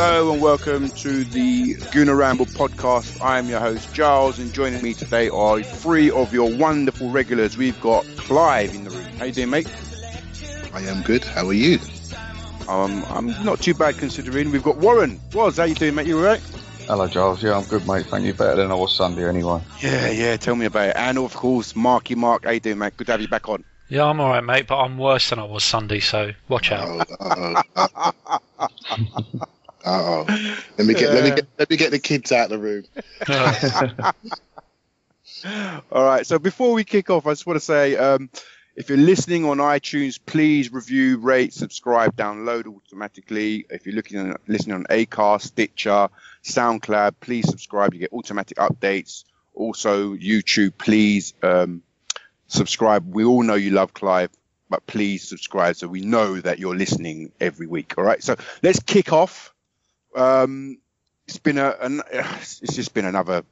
Hello and welcome to the Gooner Ramble podcast. I am your host Giles, and joining me today are three of your wonderful regulars. We've got Clive in the room. How you doing, mate? I am good. How are you? I'm not too bad considering. We've got Warren. Woz, how you doing, mate? You all right? Hello, Giles. Yeah, I'm good, mate. Thank you. Better than I was Sunday, anyway. Yeah. Tell me about it. And of course, Marky Mark. How you doing, mate? Good to have you back on. Yeah, I'm all right, mate. But I'm worse than I was Sunday, so watch out. Let me get the kids out of the room. All right. So before we kick off, I just want to say, if you're listening on iTunes, please review, rate, subscribe, download automatically. If you're listening on Acast, Stitcher, SoundCloud, please subscribe. You get automatic updates. Also, YouTube, please subscribe. We all know you love Clive, but please subscribe so we know that you're listening every week. All right. So let's kick off. It's just been another.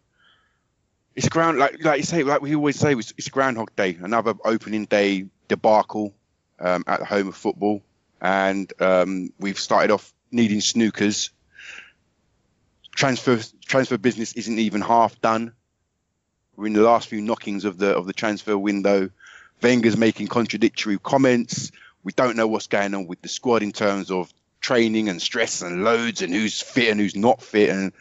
It's like you say, like we always say, it's Groundhog Day, another opening day debacle at the home of football, and we've started off needing snookers. Transfer business isn't even half done. We're in the last few knockings of the transfer window. Wenger's making contradictory comments. We don't know what's going on with the squad in terms of training and stress and loads and who's fit and who's not fit, and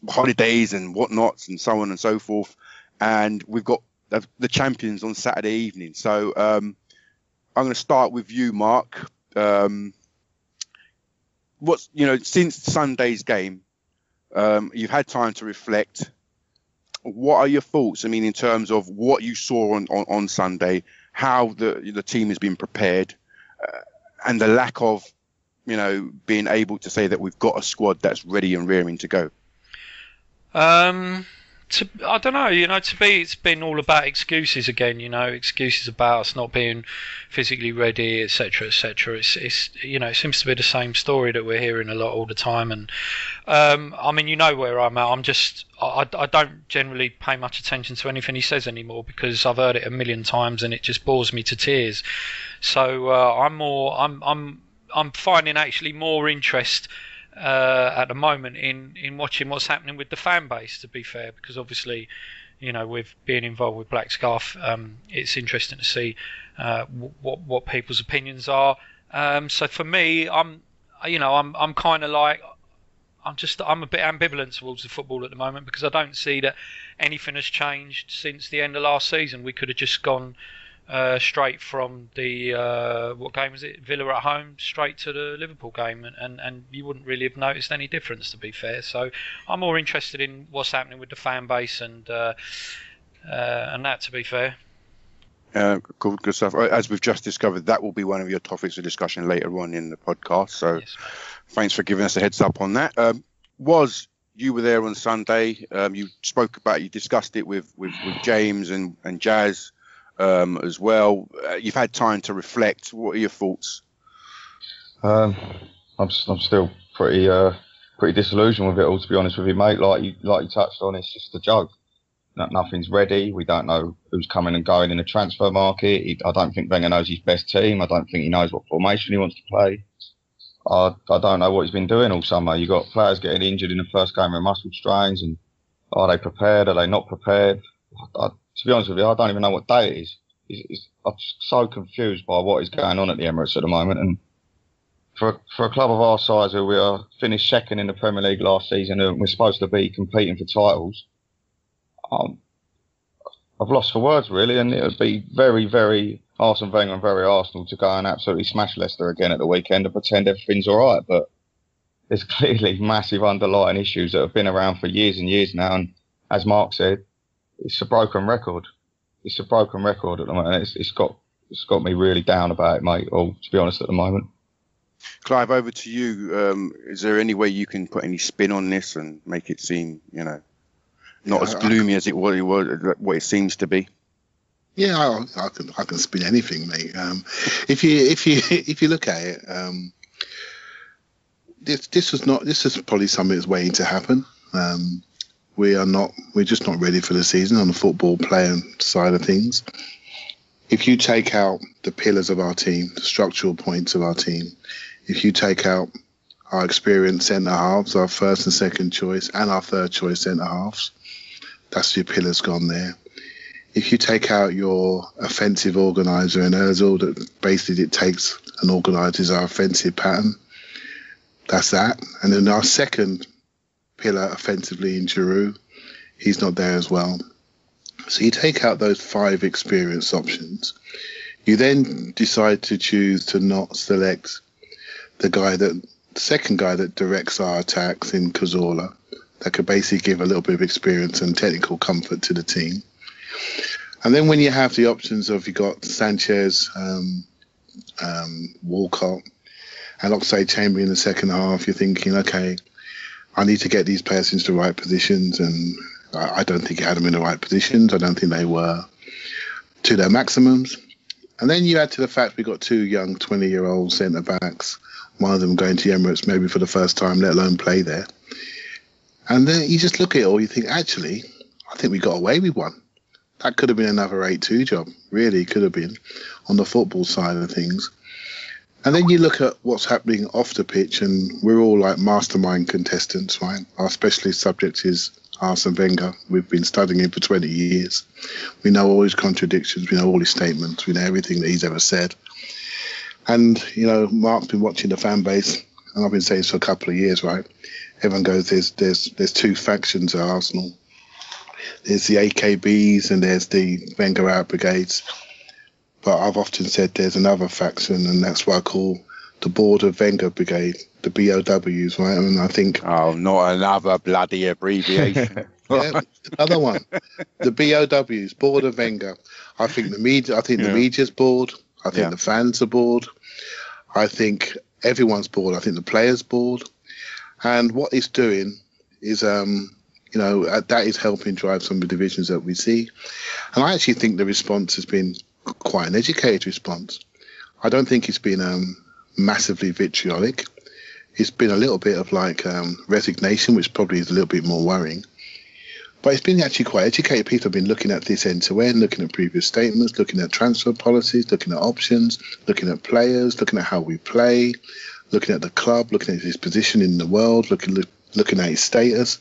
holidays and whatnots and so on and so forth. And we've got the champions on Saturday evening. So I'm going to start with you, Mark. Since Sunday's game, you've had time to reflect. What are your thoughts? I mean, in terms of what you saw on Sunday, how the team has been prepared, and the lack of, being able to say that we've got a squad that's ready and rearing to go. I don't know. It's been all about excuses again. Excuses about us not being physically ready, etc., etc. It's it seems to be the same story that we're hearing a lot all the time. And where I'm at. I don't generally pay much attention to anything he says anymore because I've heard it a million times and it just bores me to tears. So I'm finding actually more interest at the moment in watching what's happening with the fan base, to be fair, because obviously with being involved with Black Scarf, it's interesting to see what people's opinions are. So for me, I'm kind of like I'm a bit ambivalent towards the football at the moment because I don't see that anything has changed since the end of last season. We could have just gone straight from the what game was it? Villa at home, straight to the Liverpool game, and you wouldn't really have noticed any difference, to be fair. So I'm more interested in what's happening with the fan base and that, to be fair. Good stuff. As we've just discovered, that will be one of your topics of discussion later on in the podcast. So yes, thanks for giving us a heads up on that. You were there on Sunday. You discussed it with James and Jazz. As well, you've had time to reflect. What are your thoughts? I'm still pretty disillusioned with it all, to be honest with you, mate. Like you touched on, it's just a joke. Nothing's ready. We don't know who's coming and going in the transfer market. I don't think Wenger knows his best team. I don't think he knows what formation he wants to play. I don't know what he's been doing all summer. You've got players getting injured in the first game with muscle strains, and are they prepared? Are they not prepared? To be honest with you, I don't even know what day it is. I'm so confused by what is going on at the Emirates at the moment. And for a club of our size, who we are finished second in the Premier League last season, and we're supposed to be competing for titles, I've lost for words, really. And it would be very, very Arsene Wenger and very Arsenal to go and absolutely smash Leicester again at the weekend and pretend everything's all right. But there's clearly massive underlying issues that have been around for years and years now. And as Mark said, it's a broken record. It's a broken record at the moment. It's got me really down about it, mate. To be honest, at the moment. Clive, over to you. Is there any way you can put any spin on this and make it seem, not as gloomy as what it seems to be? Yeah, I can spin anything, mate. If you look at it, this is probably something that's waiting to happen. We're just not ready for the season on the football playing side of things. If you take out the pillars of our team, the structural points of our team, if you take out our experienced centre halves, our first and second choice, and our third choice centre halves. That's your pillars gone there. If you take out your offensive organiser, and Ozil, that basically dictates and organises our offensive pattern, that's that. And then our second pillar offensively in Giroud, he's not there as well. So you take out those 5 experienced options. You then decide to choose to not select the second guy that directs our attacks in Cazorla, that could basically give a little bit of experience and technical comfort to the team. And then when you have the options of, you've got Sanchez, Walcott, and Oxlade-Chamberlain in the second half, you're thinking, okay, I need to get these players into the right positions, and I don't think he had them in the right positions. I don't think they were to their maximums. And then you add to the fact we've got 2 young 20-year-old centre-backs, one of them going to Emirates maybe for the first time, let alone play there. And then you just look at it all, you think, actually, I think we got away with one. That could have been another 8-2 job, really could have been, on the football side of things. And then you look at what's happening off the pitch, and we're all like mastermind contestants, right? Our specialist subject is Arsene Wenger. We've been studying him for 20 years. We know all his contradictions, we know all his statements, we know everything that he's ever said. And, you know, Mark's been watching the fan base, and I've been saying this for a couple of years, right? Everyone goes, there's 2 factions at Arsenal. There's the AKBs and there's the Wenger out brigades. But I've often said there's another faction, and that's what I call the Board of Wenger Brigade, the BOWs, right? And I think... Oh, not another bloody abbreviation. Yeah, another one. The BOWs, Board of Wenger. I think the media. I think the media's bored. I think the fans are bored. I think everyone's bored. I think the players bored. And what it's doing is, that is helping drive some of the divisions that we see. And I actually think the response has been quite an educated response. I don't think it's been massively vitriolic. It's been a little bit of resignation, which probably is a little bit more worrying. But it's been actually quite educated. People have been looking at this end to end, looking at previous statements, looking at transfer policies, looking at options, looking at players, looking at how we play, looking at the club, looking at his position in the world, looking at his status.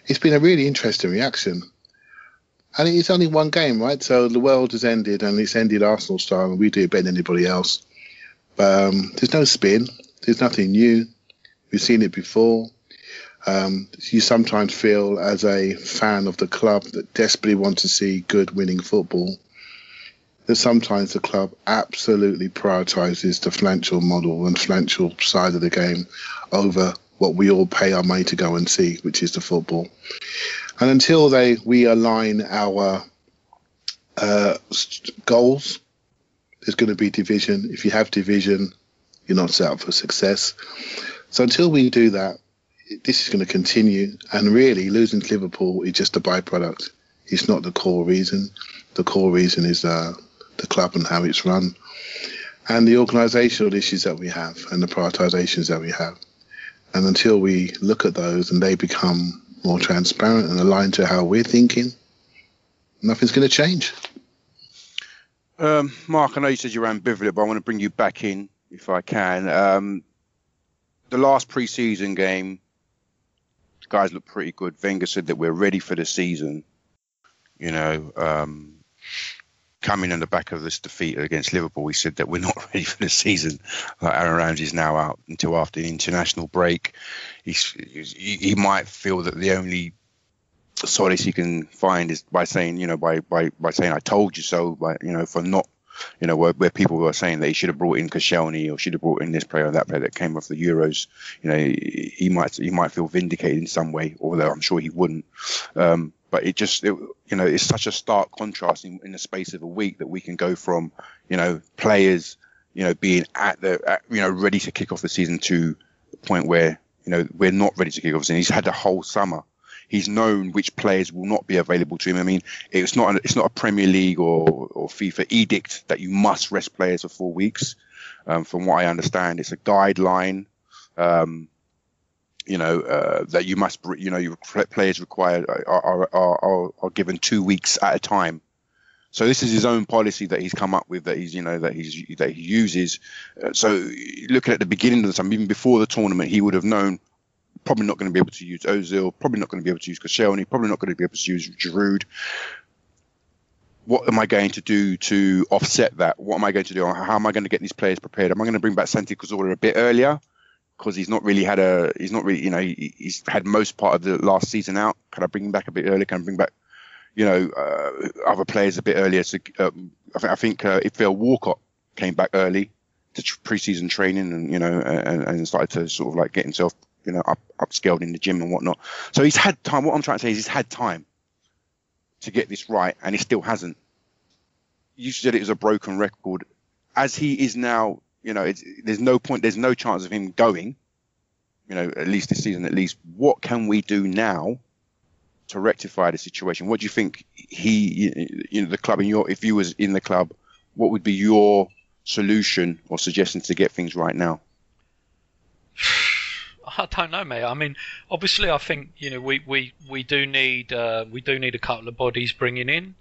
It's been a really interesting reaction. And it's only one game, right? So the world has ended, and it's ended Arsenal style, and we do it better than anybody else. But there's no spin. There's nothing new. We've seen it before. You sometimes feel, as a fan of the club that desperately wants to see good winning football, that sometimes the club absolutely prioritises the financial model and financial side of the game over what we all pay our money to go and see, which is the football. And until we align our goals, there's going to be division. If you have division, you're not set up for success. So until we do that, this is going to continue. And really, losing to Liverpool is just a byproduct. It's not the core reason. The core reason is the club and how it's run, and the organisational issues that we have, and the prioritisations that we have. And until we look at those and they become more transparent and aligned to how we're thinking, nothing's going to change. Mark, I know you said you're ambivalent, but I want to bring you back in if I can. The last pre-season game, the guys look pretty good. Wenger said that we're ready for the season. Coming on the back of this defeat against Liverpool, we said that we're not ready for the season. Aaron Ramsey's now out until after the international break. He might feel that the only solace he can find is by saying, by saying "I told you so." For not, where people were saying that he should have brought in Koscielny or should have brought in this player or that player that came off the Euros. He might feel vindicated in some way, although I'm sure he wouldn't. But it's such a stark contrast in the space of a week that we can go from, players, being ready to kick off the season to the point where, we're not ready to kick off the season. He's had the whole summer. He's known which players will not be available to him. I mean, it's not a Premier League or FIFA edict that you must rest players for 4 weeks. From what I understand, it's a guideline. That you must, your players required are given 2 weeks at a time So this is his own policy that he's come up with, that he's, that he uses. So looking at the beginning of the time, even before the tournament, he would have known probably not going to be able to use Ozil, probably not going to be able to use Koscielny, probably not going to be able to use Giroud. What am I going to do to offset that? What am I going to do? How am I going to get these players prepared? Am I going to bring back Santi Cazorla a bit earlier? Because he's had most part of the last season out. Can I bring him back a bit earlier? Can I bring back, other players a bit earlier? So I think if Phil Walcott came back early to pre-season training and started to sort of like get himself, upscaled in the gym and whatnot. So he's had time. What I'm trying to say is he's had time to get this right, and he still hasn't. You said it was a broken record. As he is now, there's no point, there's no chance of him going, at least this season, at least. What can we do now to rectify the situation? What do you think the club, if you was in the club, what would be your solution or suggestion to get things right now? I don't know, mate. I mean, obviously, I think we do need a couple of bodies bringing in,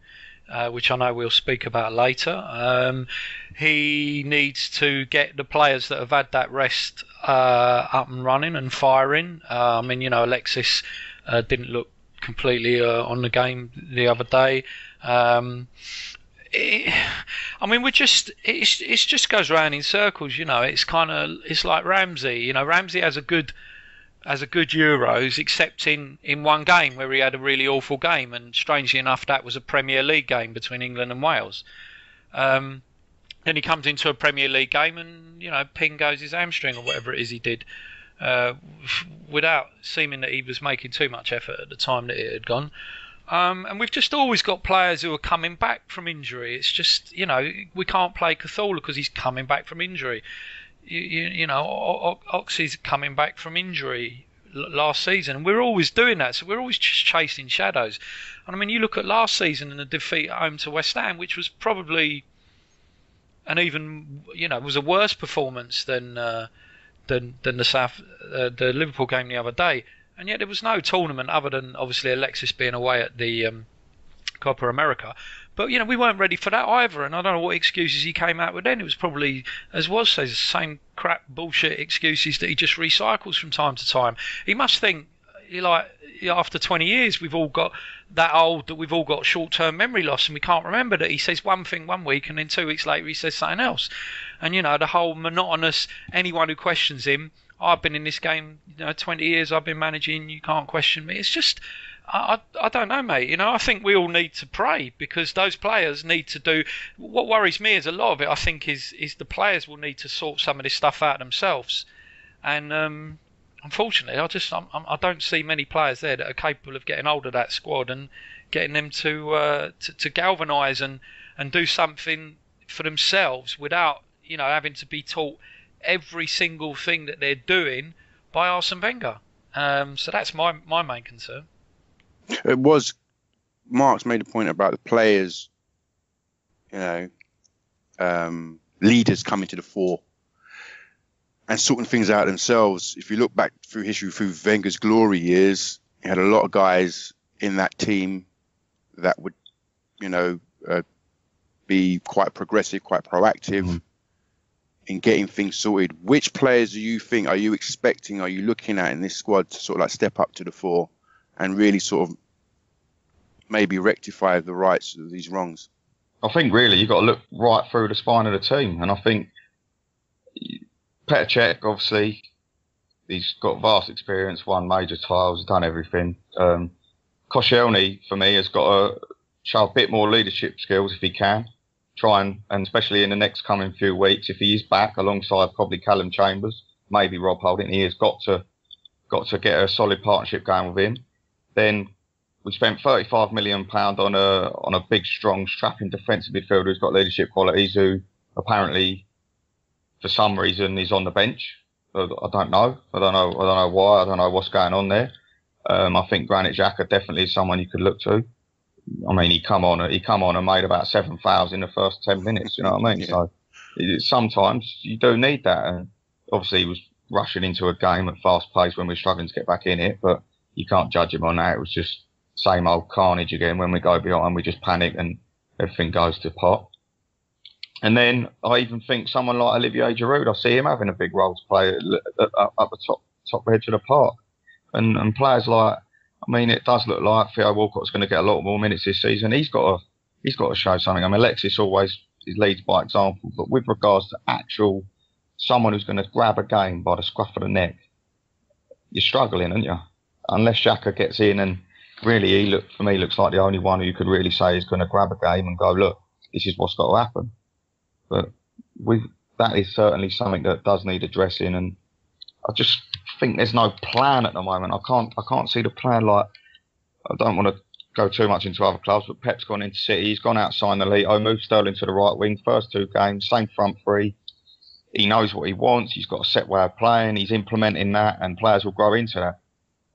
which I know we'll speak about later. He needs to get the players that have had that rest up and running and firing. Alexis didn't look completely on the game the other day. It just goes round in circles. It's like Ramsey. Ramsey has a good Euros, except in one game where he had a really awful game, and strangely enough, that was a Premier League game between England and Wales. Then he comes into a Premier League game, and ping goes his hamstring or whatever it is he did, without seeming that he was making too much effort at the time that it had gone. And we've just always got players who are coming back from injury. It's just, we can't play Cazorla because he's coming back from injury. Oxy's coming back from injury last season, and we're always doing that. So we're always just chasing shadows. And I mean, you look at last season and the defeat at home to West Ham, which was probably was a worse performance than the Liverpool game the other day. And yet there was no tournament other than obviously Alexis being away at the Copa America. But, we weren't ready for that either. And I don't know what excuses he came out with then. It was probably, as was says, the same crap bullshit excuses that he just recycles from time to time. He must think, after 20 years, we've all got that old that we've all got short-term memory loss and we can't remember that he says one thing one week and then 2 weeks later he says something else. And, the whole monotonous, anyone who questions him, I've been in this game, 20 years, I've been managing, you can't question me. It's just, I don't know, mate. I think we all need to pray because those players need to do, what worries me is a lot of it, I think, is the players will need to sort some of this stuff out themselves. And unfortunately, I don't see many players there that are capable of getting hold of that squad and getting them to galvanise and do something for themselves without, having to be taught every single thing that they're doing by Arsene Wenger. So that's my main concern. It was Mark's made a point about the players, leaders coming to the fore and sorting things out themselves. If you look back through history, through Wenger's glory years, he had a lot of guys in that team that would, be quite progressive, quite proactive in getting things sorted. Which players are you looking at in this squad to sort of like step up to the fore and really sort of maybe rectify the rights of these wrongs? I think really you've got to look right through the spine of the team, and I think Petr Cech, obviously, he's got vast experience, won major titles, done everything. Koscielny, for me, has got to show a bit more leadership skills if he can. Try and especially in the next coming few weeks, if he is back alongside probably Callum Chambers, maybe Rob Holding, he has got to get a solid partnership going with him. Then we spent £35 million on a big, strong, strapping defensive midfielder who's got leadership qualities, who apparently, for some reason, is on the bench. I don't know why. I don't know what's going on there. I think Granit Xhaka definitely is someone you could look to. I mean, he come on and made about 7 fouls in the first 10 minutes. You know what I mean? Yeah. So sometimes you do need that. And obviously, he was rushing into a game at fast pace when we were struggling to get back in it. But you can't judge him on that. It was just same old carnage again. When we go behind, we just panic and everything goes to pot. And then I even think someone like Olivier Giroud, I see him having a big role to play at the top edge of the park. And players like, I mean, it does look like Theo Walcott's going to get a lot more minutes this season. He's got to show something. I mean, Alexis always leads by example, but with regards to actual someone who's going to grab a game by the scruff of the neck, you're struggling, aren't you? Unless Xhaka gets in, and really looks like the only one who you could really say is going to grab a game and go, look, this is what's got to happen. But that is certainly something that does need addressing, and I just think there's no plan at the moment. I can't see the plan. Like, I don't want to go too much into other clubs, but Pep's gone into City. He's gone out, signed Alito, moved Sterling to the right wing. First 2 games, same front three. He knows what he wants. He's got a set way of playing. He's implementing that, and players will grow into that.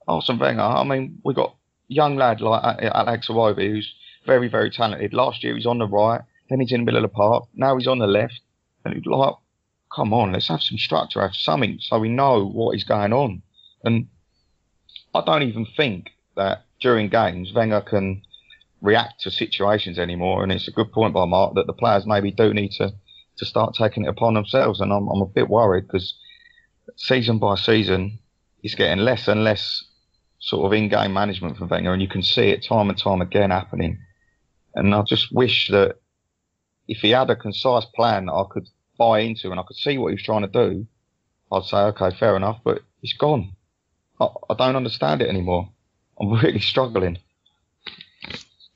Arsene Wenger, I mean, we've got a young lad like Alex Iwobi, who's very, very talented. Last year he's on the right, then he's in the middle of the park. Now he's on the left, and he's like, come on, let's have some structure, have something so we know what is going on. And I don't even think that during games Wenger can react to situations anymore. And it's a good point by Mark that the players maybe do need to start taking it upon themselves. And I'm a bit worried because season by season it's getting less and less sort of in-game management from Wenger, and you can see it time and time again happening. And I just wish that if he had a concise plan that I could buy into and I could see what he was trying to do, I'd say, okay, fair enough, but it's gone. I don't understand it anymore. I'm really struggling.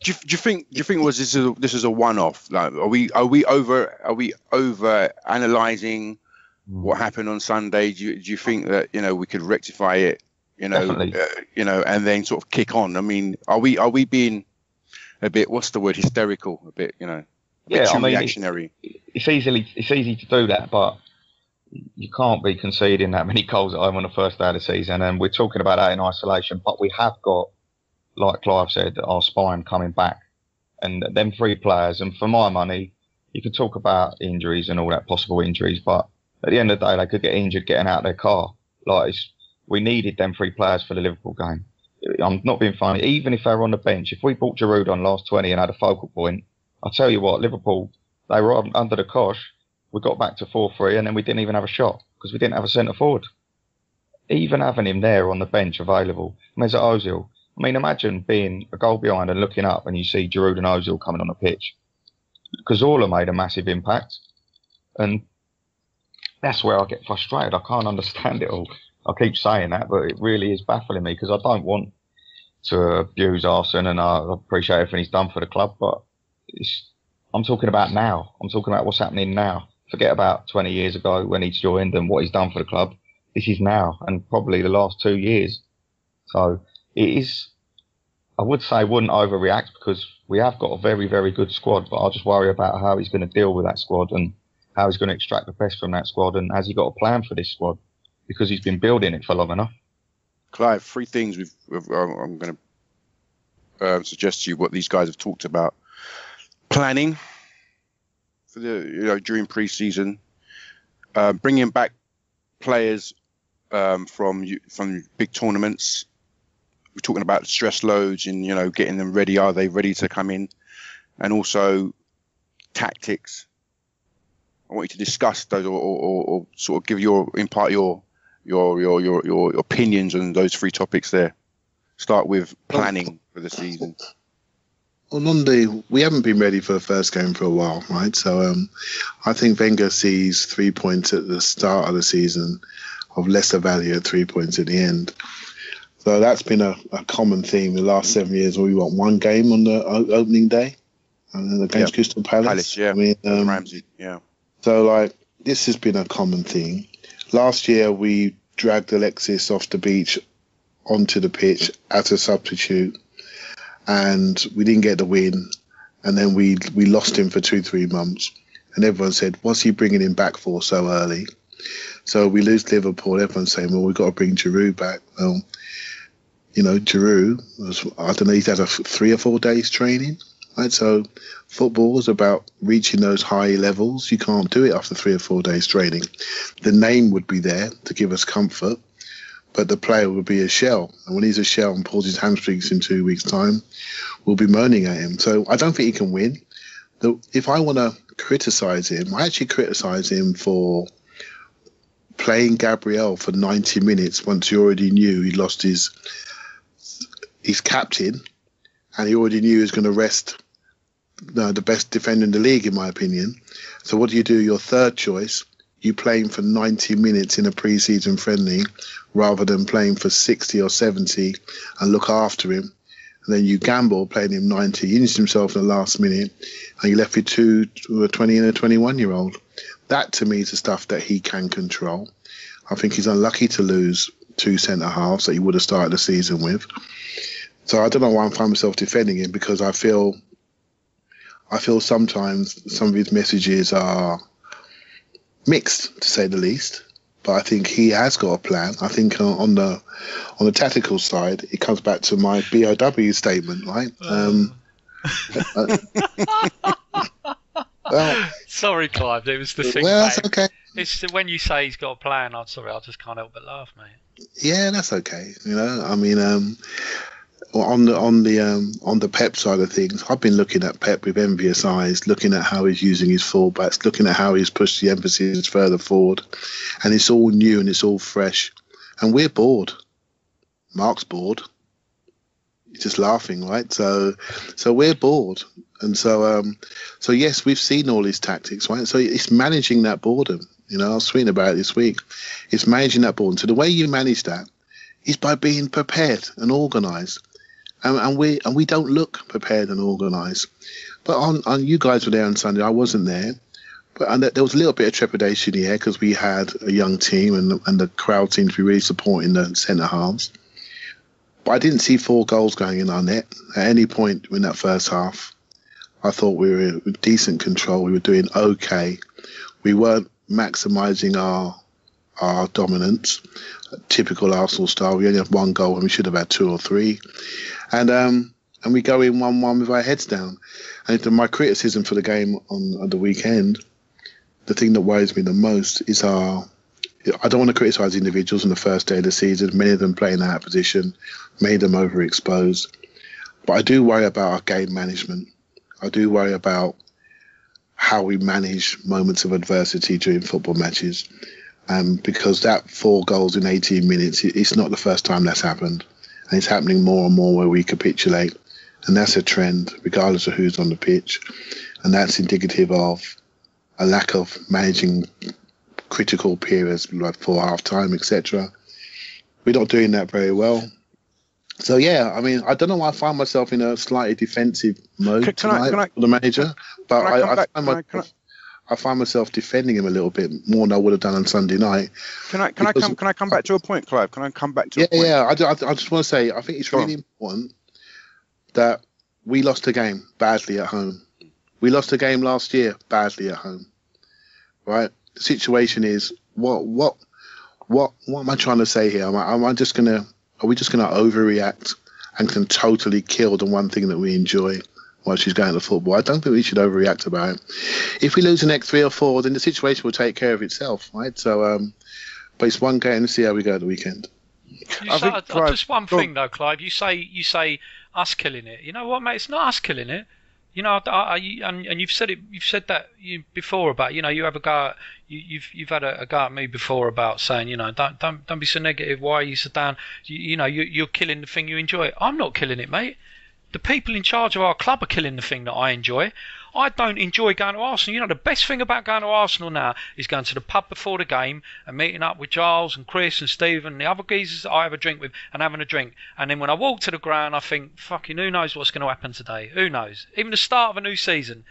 Do you think this is a one-off? Like, are we over analysing what happened on Sunday? Do you think that we could rectify it? And then sort of kick on. I mean, are we being a bit, what's the word, hysterical? A bit, too reactionary. It's easy to do that, but you can't be conceding that many goals at home on the first day of the season. And we're talking about that in isolation, but we have got, like Clive said, our spine coming back, and them 3 players. And for my money, you could talk about injuries and all that, possible injuries, but at the end of the day, they could get injured getting out of their car. We needed them 3 players for the Liverpool game. I'm not being funny. Even if they were on the bench, if we brought Giroud on last 20 and had a focal point, I'll tell you what, Liverpool, they were under the cosh. We got back to 4-3 and then we didn't even have a shot because we didn't have a centre forward. Even having him there on the bench available, Mesut Ozil. I mean, imagine being a goal behind and looking up and you see Giroud and Ozil coming on the pitch. Cazorla made a massive impact. And that's where I get frustrated. I can't understand it all. I keep saying that, but it really is baffling me because I don't want to abuse Arsene, and I appreciate everything he's done for the club, but I'm talking about now. I'm talking about what's happening now. Forget about 20 years ago when he's joined and what he's done for the club. This is now, and probably the last 2 years. So it is, I would say, wouldn't overreact because we have got a very, very good squad, but I just worry about how he's going to deal with that squad and how he's going to extract the best from that squad, and has he got a plan for this squad? Because he's been building it for long enough. Clive, 3 things I'm going to suggest to you what these guys have talked about. Planning for during pre-season, bringing back players from big tournaments. We're talking about stress loads and getting them ready. Are they ready to come in? And also tactics. I want you to discuss those or sort of impart your opinions on those 3 topics there. Start with planning for the season. Well, we haven't been ready for the first game for a while, right? So I think Wenger sees 3 points at the start of the season of lesser value at 3 points at the end. So that's been a common theme the last 7 years. We want 1 game on the opening day, and then against Crystal Palace. Yeah. I mean, Ramsey, yeah. So this has been a common theme. Last year we dragged Alexis off the beach onto the pitch as a substitute, and we didn't get the win, and then we lost him for 2-3 months, and everyone said, what's he bringing him back for so early? So we lose Liverpool, everyone's saying, well, we've got to bring Giroud back. Well, Giroud he's had 3 or 4 days training, right? So football is about reaching those high levels. You can't do it after 3 or 4 days training. The name would be there to give us comfort, but the player would be a shell. And when he's a shell and pulls his hamstrings in 2 weeks' time, we'll be moaning at him. So I don't think he can win, if I want to criticise him, I actually criticise him for playing Gabriel for 90 minutes once he already knew he lost his captain, and he already knew he was going to rest the best defender in the league, in my opinion. So what do? Your third choice, you play him for 90 minutes in a pre-season friendly rather than playing for 60 or 70 and look after him. And then you gamble playing him 90, he injured himself in the last minute, and you left with a 20 and a 21-year-old. That, to me, is the stuff that he can control. I think he's unlucky to lose 2 centre-halves that he would have started the season with. So I don't know why I find myself defending him, because I feel sometimes some of his messages are mixed, to say the least. But I think he has got a plan. I think on the tactical side, it comes back to my BOW statement, right? Well, sorry, Clive. It was the thing. Well, that's okay. It's when you say he's got a plan. I'm sorry. I just can't help but laugh, mate. Yeah, that's okay. I mean, on the Pep side of things, I've been looking at Pep with envious eyes, looking at how he's using his fullbacks, looking at how he's pushed the emphasis further forward, and it's all new and it's all fresh, and we're bored. Mark's bored. He's just laughing, right? So we're bored, and so yes, we've seen all his tactics, right? So it's managing that boredom. I was tweeting about it this week. It's managing that boredom. So the way you manage that is by being prepared and organised. And we don't look prepared and organised. But on you guys were there on Sunday. I wasn't there, but there was a little bit of trepidation here because we had a young team and the crowd seemed to be really supporting the centre halves. But I didn't see 4 goals going in our net at any point in that first half. I thought we were with decent control. We were doing okay. We weren't maximising our dominance, typical Arsenal style. We only had 1 goal and we should have had 2 or 3. And we go in 1-1 with our heads down. And my criticism for the game on the weekend, the thing that worries me the most is I don't want to criticise individuals on the first day of the season. Many of them playing out of position, many of them overexposed. But I do worry about our game management. I do worry about how we manage moments of adversity during football matches. Because that 4 goals in 18 minutes, it's not the first time that's happened. And it's happening more and more where we capitulate. And that's a trend, regardless of who's on the pitch. And that's indicative of a lack of managing critical periods, like for half-time, etc. We're not doing that very well. So, yeah, I mean, I don't know why I find myself in a slightly defensive mode tonight for the manager. But I find myself defending him a little bit more than I would have done on Sunday night. Can I come back to a point, Clive? Can I come back to a point? Yeah. I just want to say, I think it's really important that we lost a game badly at home. We lost a game last year badly at home. Right? The situation is, what am I trying to say here? Are we just gonna overreact and can totally kill the one thing that we enjoy while she's going to football? I don't think we should overreact about it. If we lose the next 3 or 4, then the situation will take care of itself, right? So, but it's one game and see how we go at the weekend. Just one thing though, Clive. You say us killing it. You know what, mate? It's not us killing it. And you've said it. You've said that before about you have a go. You've had a go at me before about saying don't be so negative. Why are you so down? You're killing the thing you enjoy. I'm not killing it, mate. The people in charge of our club are killing the thing that I enjoy. I don't enjoy going to Arsenal. The best thing about going to Arsenal now is going to the pub before the game and meeting up with Giles and Chris and Steve and the other geezers that I have a drink with and having a drink. And then when I walk to the ground, I think, fucking who knows what's going to happen today? Who knows? Even the start of a new season.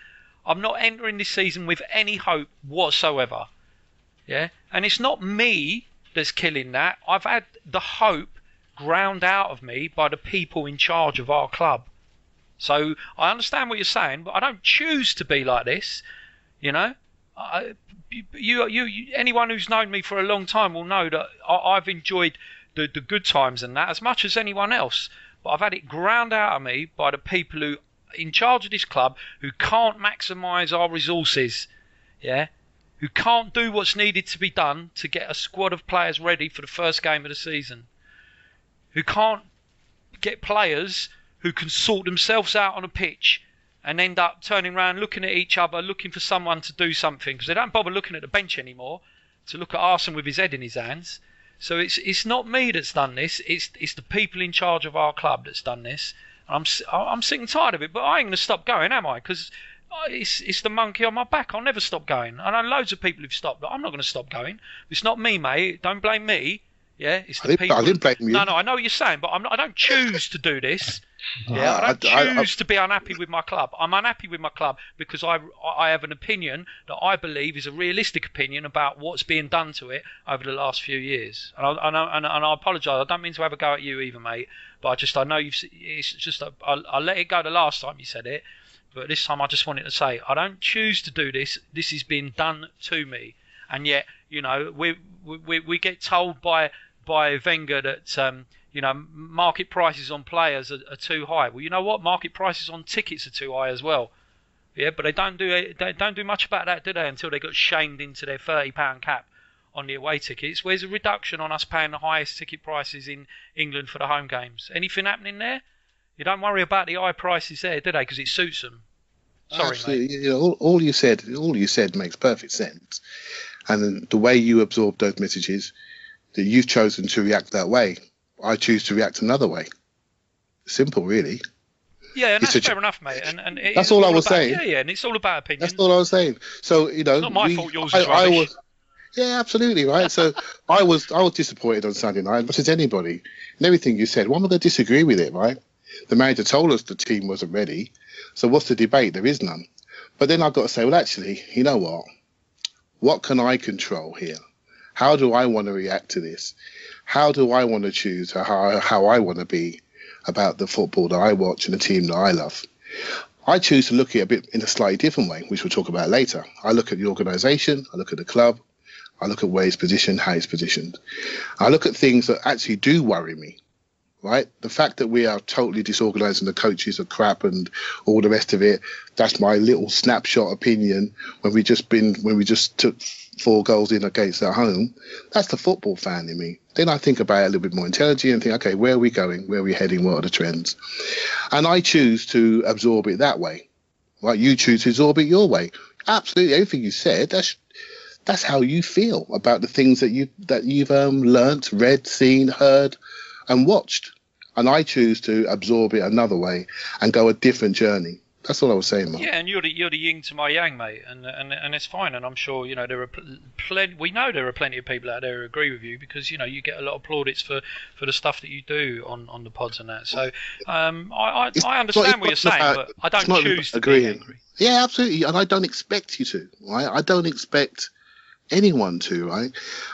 I'm not entering this season with any hope whatsoever. Yeah? And it's not me that's killing that. I've had the hope ground out of me by the people in charge of our club. So I understand what you're saying, but I don't choose to be like this. Anyone who's known me for a long time will know that I've enjoyed the good times and that as much as anyone else. But I've had it ground out of me by the people who are in charge of this club, who can't maximise our resources, who can't do what's needed to be done to get a squad of players ready for the first game of the season, who can't get players who can sort themselves out on a pitch and end up turning around, looking at each other, looking for someone to do something, because they don't bother looking at the bench anymore to look at Arsene with his head in his hands. So it's not me that's done this. It's the people in charge of our club that's done this. I'm sick and tired of it, but I ain't going to stop going, am I? Because it's the monkey on my back. I'll never stop going. I know loads of people who've stopped, but I'm not going to stop going. It's not me, mate. Don't blame me. Yeah, it's the people. I didn't blame you. No, I know what you're saying, but I don't choose to do this. Yeah, I don't choose to be unhappy with my club. I'm unhappy with my club because I have an opinion that I believe is a realistic opinion about what's being done to it over the last few years. And I apologise. I don't mean to have a go at you either, mate. But I know it's just I let it go the last time you said it, but this time I just wanted to say I don't choose to do this. This is being done to me, and yet we get told by Wenger that market prices on players are too high. Well, you know what? Market prices on tickets are too high as well. Yeah, but they don't do much about that, do they? Until they got shamed into their £30 cap on the away tickets. Where's a reduction on us paying the highest ticket prices in England for the home games? Anything happening there? You don't worry about the high prices there, do they? Because it suits them. Sorry, absolutely. mate. All you said makes perfect sense, and the way you absorb those messages, that you've chosen to react that way. I choose to react another way. Simple, really. Yeah, and that's fair enough, mate. And that's all I was saying. Yeah, and it's all about opinion. That's all I was saying. So it's not my fault. Yours is rubbish. Yeah, absolutely, right. So I was disappointed on Sunday night, but as anybody, and everything you said, why am I going to disagree with it, right? The manager told us the team wasn't ready, so what's the debate? There is none. But then I've got to say, well, actually, you know what? What can I control here? How do I want to react to this? How do I want to choose how I want to be about the football that I watch and the team that I love? I choose to look at it a bit in a slightly different way, which we'll talk about later. I look at the organisation, I look at the club, I look at where it's positioned, how it's positioned. I look at things that actually do worry me, right? The fact that we are totally disorganised and the coaches are crap and all the rest of it, that's my little snapshot opinion when we just took 4 goals in against at home. That's the football fan in me. Then I think about it a little bit more intelligently and think, okay, where are we going? Where are we heading? What are the trends? And I choose to absorb it that way. Right? You choose to absorb it your way. Absolutely, everything you said, that's how you feel about the things that you've learnt, read, seen, heard, and watched. And I choose to absorb it another way and go a different journey. That's all I was saying, Mark. Yeah, and you're the yin to my yang, mate, and it's fine. And I'm sure there are plenty. We know there are plenty of people out there who agree with you because you get a lot of plaudits for the stuff that you do on the pods and that. So I understand what you're saying, but I don't choose to be angry. Yeah, absolutely, and I don't expect you to. Right? I don't expect anyone to. Right?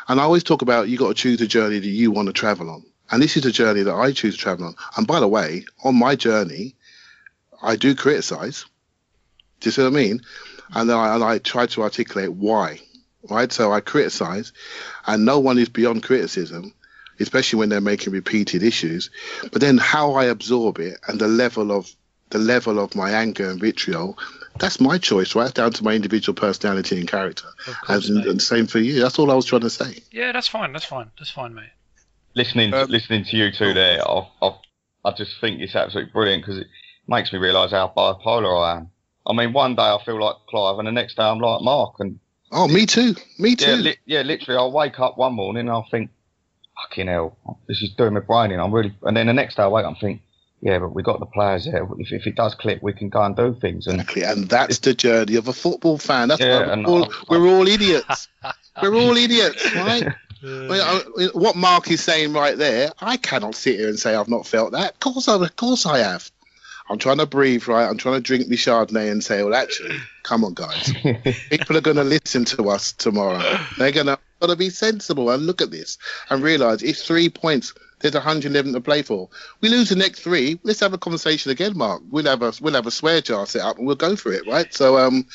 And I always talk about you got to choose a journey that you want to travel on, and this is a journey that I choose to travel on. And by the way, on my journey, I do criticise. Do you see what I mean? And I try to articulate why, right? So I criticise, and no one is beyond criticism, especially when they're making repeated issues. But then how I absorb it and the level of my anger and vitriol, that's my choice, right? Down to my individual personality and character. And same for you. That's all I was trying to say. Yeah, that's fine, mate. Listening to you two there, I just think it's absolutely brilliant because it makes me realise how bipolar I am. I mean, one day I feel like Clive, and the next day I'm like Mark. And me too. Yeah, literally, I'll wake up one morning and I'll think, fucking hell, this is doing my brain in. And then the next day I wake up and think, yeah, but we got the players there. If it does click, we can go and do things. Exactly, and that's the journey of a football fan. That's we're all idiots. We're all idiots, right? What Mark is saying right there, I cannot sit here and say I've not felt that. Of course I have. I'm trying to breathe, right? I'm trying to drink my Chardonnay and say, well, actually, come on, guys. People are going to listen to us tomorrow. They're going to be sensible and look at this and realise it's 3 points. There's 111 to play for. We lose the next 3. Let's have a conversation again, Mark. We'll have a swear jar set up and we'll go for it, right? So, and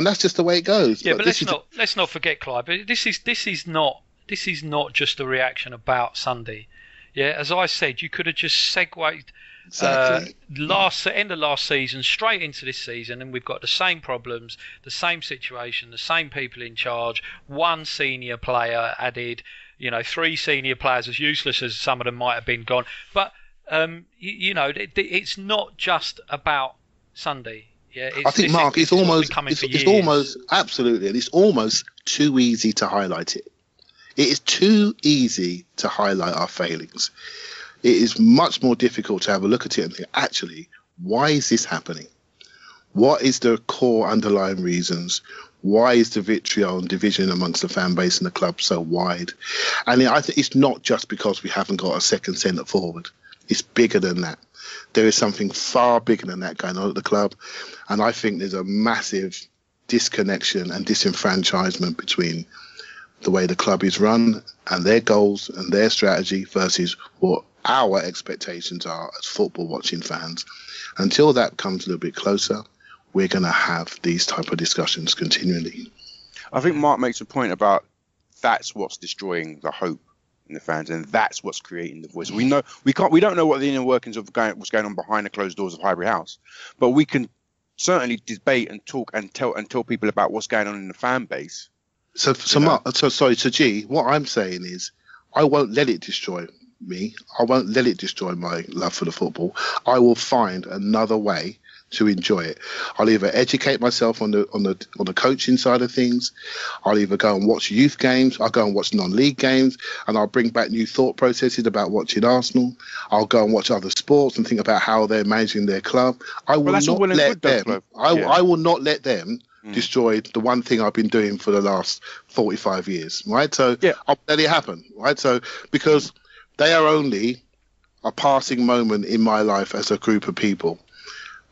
that's just the way it goes. Yeah, but let's not forget, Clive. This is not just a reaction about Sunday. Yeah, as I said, you could have just segued. Exactly. End of last season straight into this season, and we've got the same problems, the same situation, the same people in charge, 1 senior player added, 3 senior players, as useless as some of them might have been, gone. But it's not just about Sunday. Yeah, I think, Mark, it's almost absolutely, and it's almost too easy to highlight it. It is too easy to highlight our failings. It is much more difficult to have a look at it and think, actually, why is this happening? What is the core underlying reasons? Why is the vitriol and division amongst the fan base and the club so wide? And I think it's not just because we haven't got a second centre forward. It's bigger than that. There is something far bigger than that going on at the club. And I think there's a massive disconnection and disenfranchisement between the way the club is run and their goals and their strategy versus what our expectations are as football watching fans. Until that comes a little bit closer, we're going to have these type of discussions continually. I think Mark makes a point about that's what's destroying the hope in the fans, and that's what's creating the voice. We don't know what the inner workings of what's going on behind the closed doors of Highbury House, but we can certainly debate and talk and tell people about what's going on in the fan base. So G, what I'm saying is, I won't let it destroy me. I won't let it destroy my love for the football. I will find another way to enjoy it. I'll either educate myself on the coaching side of things. I'll either go and watch youth games. I'll go and watch non-league games, and I'll bring back new thought processes about watching Arsenal. I'll go and watch other sports and think about how they're managing their club. I will not let them. I will not let them destroy the one thing I've been doing for the last 45 years. Right? So I'll let it happen. Right? So because they are only a passing moment in my life as a group of people.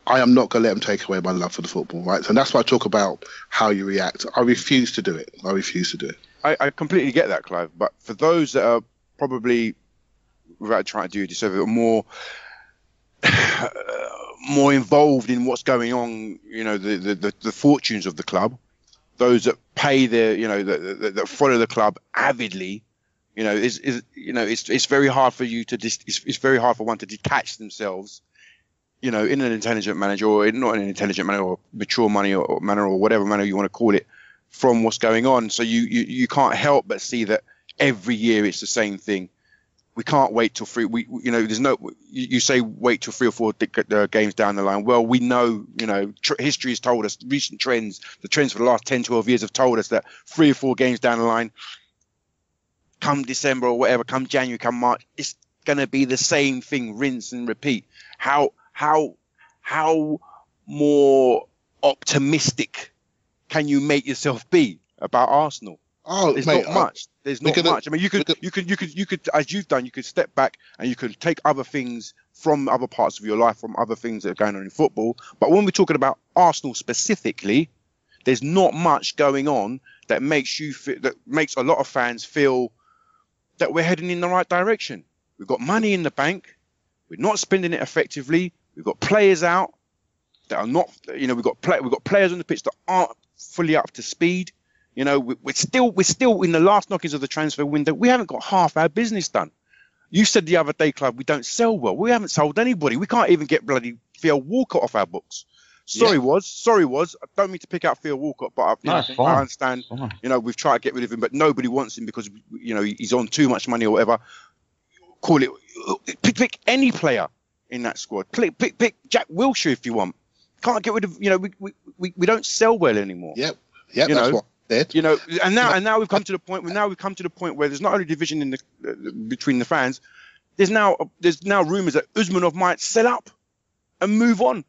I am not going to let them take away my love for the football, right? And that's why I talk about how you react. I refuse to do it. I completely get that, Clive. But for those that are probably, without trying to do this, are more involved in what's going on, the fortunes of the club, those that pay that follow the club avidly, it's very hard for you to it's very hard for one to detach themselves. In an intelligent manner, or not an intelligent manner, or mature manner, or whatever manner you want to call it, from what's going on. So you can't help but see that every year it's the same thing. We can't wait till there's no. You say wait till 3 or 4 games down the line. Well, we know, history has told us, recent trends, the trends for the last 10, 12 years have told us that 3 or 4 games down the line, come December or whatever, come January, come March, it's going to be the same thing, rinse and repeat. How more optimistic can you make yourself be about Arsenal? There's not much. There's not much. I mean, you could, as you've done, you could step back and you could take other things from other parts of your life, from other things that are going on in football. But when we're talking about Arsenal specifically, there's not much going on that makes a lot of fans feel that we're heading in the right direction. We've got money in the bank. We're not spending it effectively. We've got players out that are not, we've got players on the pitch that aren't fully up to speed. We're still in the last knockings of the transfer window. We haven't got half our business done. You said the other day, Clive, we don't sell well. We haven't sold anybody. We can't even get bloody Theo Walcott off our books. Sorry, was. I don't mean to pick out Theo Walcott, but I understand. We've tried to get rid of him, but nobody wants him because he's on too much money or whatever. Call it. Pick any player in that squad. Pick Jack Wilshere if you want. Can't get rid of. We don't sell well anymore. Yep. That's what I said. And now we've come to the point. Where there's not only division in the between the fans. There's now rumours that Usmanov might sell up and move on.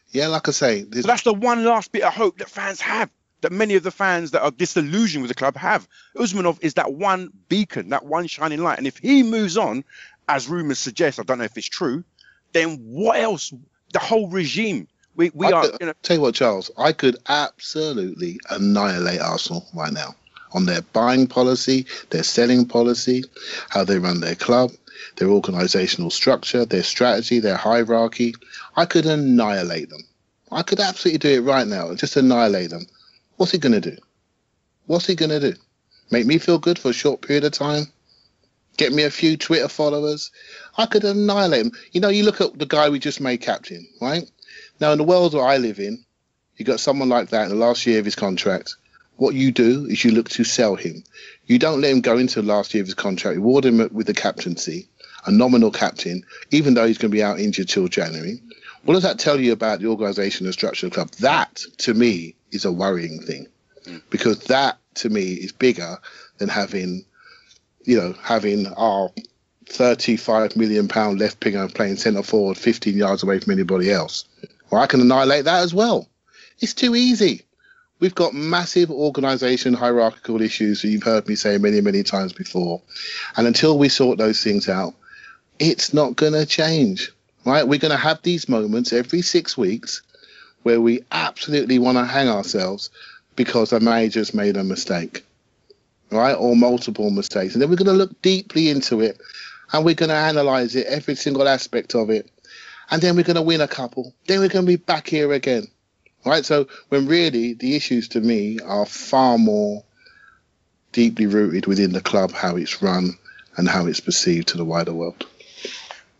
Yeah, like I say, so that's the one last bit of hope that fans have. That many of the fans that are disillusioned with the club have. Usmanov is that one beacon, that one shining light. And if he moves on, as rumours suggest, I don't know if it's true, then what else? The whole regime. Tell you what, Giles, I could absolutely annihilate Arsenal right now on their buying policy, their selling policy, how they run their club, their organisational structure, their strategy, their hierarchy. I could annihilate them. I could absolutely do it right now, just annihilate them. What's he going to do? Make me feel good for a short period of time? Get me a few Twitter followers? I could annihilate him. You look at the guy we just made captain, right? Now, in the world where I live in, you got someone like that in the last year of his contract. What you do is you look to sell him. You don't let him go into the last year of his contract. Reward him with the captaincy, a nominal captain, even though he's going to be out injured till January. What does that tell you about the organisation and structure of the club? That, to me, is a worrying thing, because that, to me, is bigger than having our £35 million left winger playing centre forward 15 yards away from anybody else. Well, I can annihilate that as well. It's too easy. We've got massive organisation hierarchical issues that you've heard me say many, many times before. And until we sort those things out, it's not going to change. Right? We're going to have these moments every 6 weeks where we absolutely want to hang ourselves because a manager's made a mistake, right? Or multiple mistakes. And then we're going to look deeply into it and we're going to analyse it, every single aspect of it. And then we're going to win a couple. Then we're going to be back here again, right? So when really the issues to me are far more deeply rooted within the club, how it's run and how it's perceived to the wider world.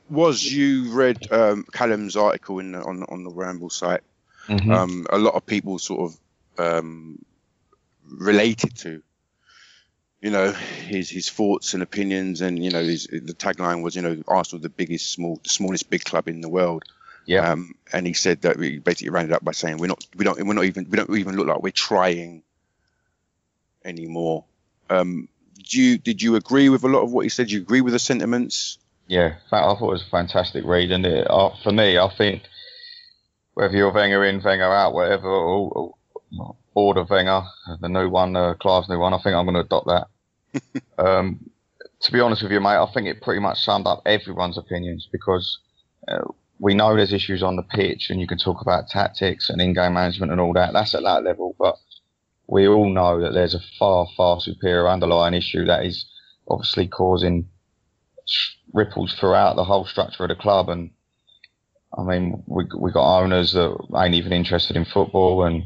You read Callum's article on the Ramble site? Mm-hmm. A lot of people sort of related to, his thoughts and opinions, and the tagline was, Arsenal the smallest big club in the world. Yeah. And he said that we basically ran it up by saying we don't even look like we're trying anymore. Did you agree with a lot of what he said? Do you agree with the sentiments? Yeah, in fact, I thought it was a fantastic read, and for me, I think whether you're Wenger in, Wenger out, whatever, or board of Wenger, the new one, Clive's new one, I think I'm going to adopt that. To be honest with you, mate, I think it pretty much summed up everyone's opinions, because we know there's issues on the pitch, and you can talk about tactics and in-game management and all that. That's at that level, but we all know that there's a far, far superior underlying issue that is obviously causing ripples throughout the whole structure of the club. And I mean, we got owners that ain't even interested in football, and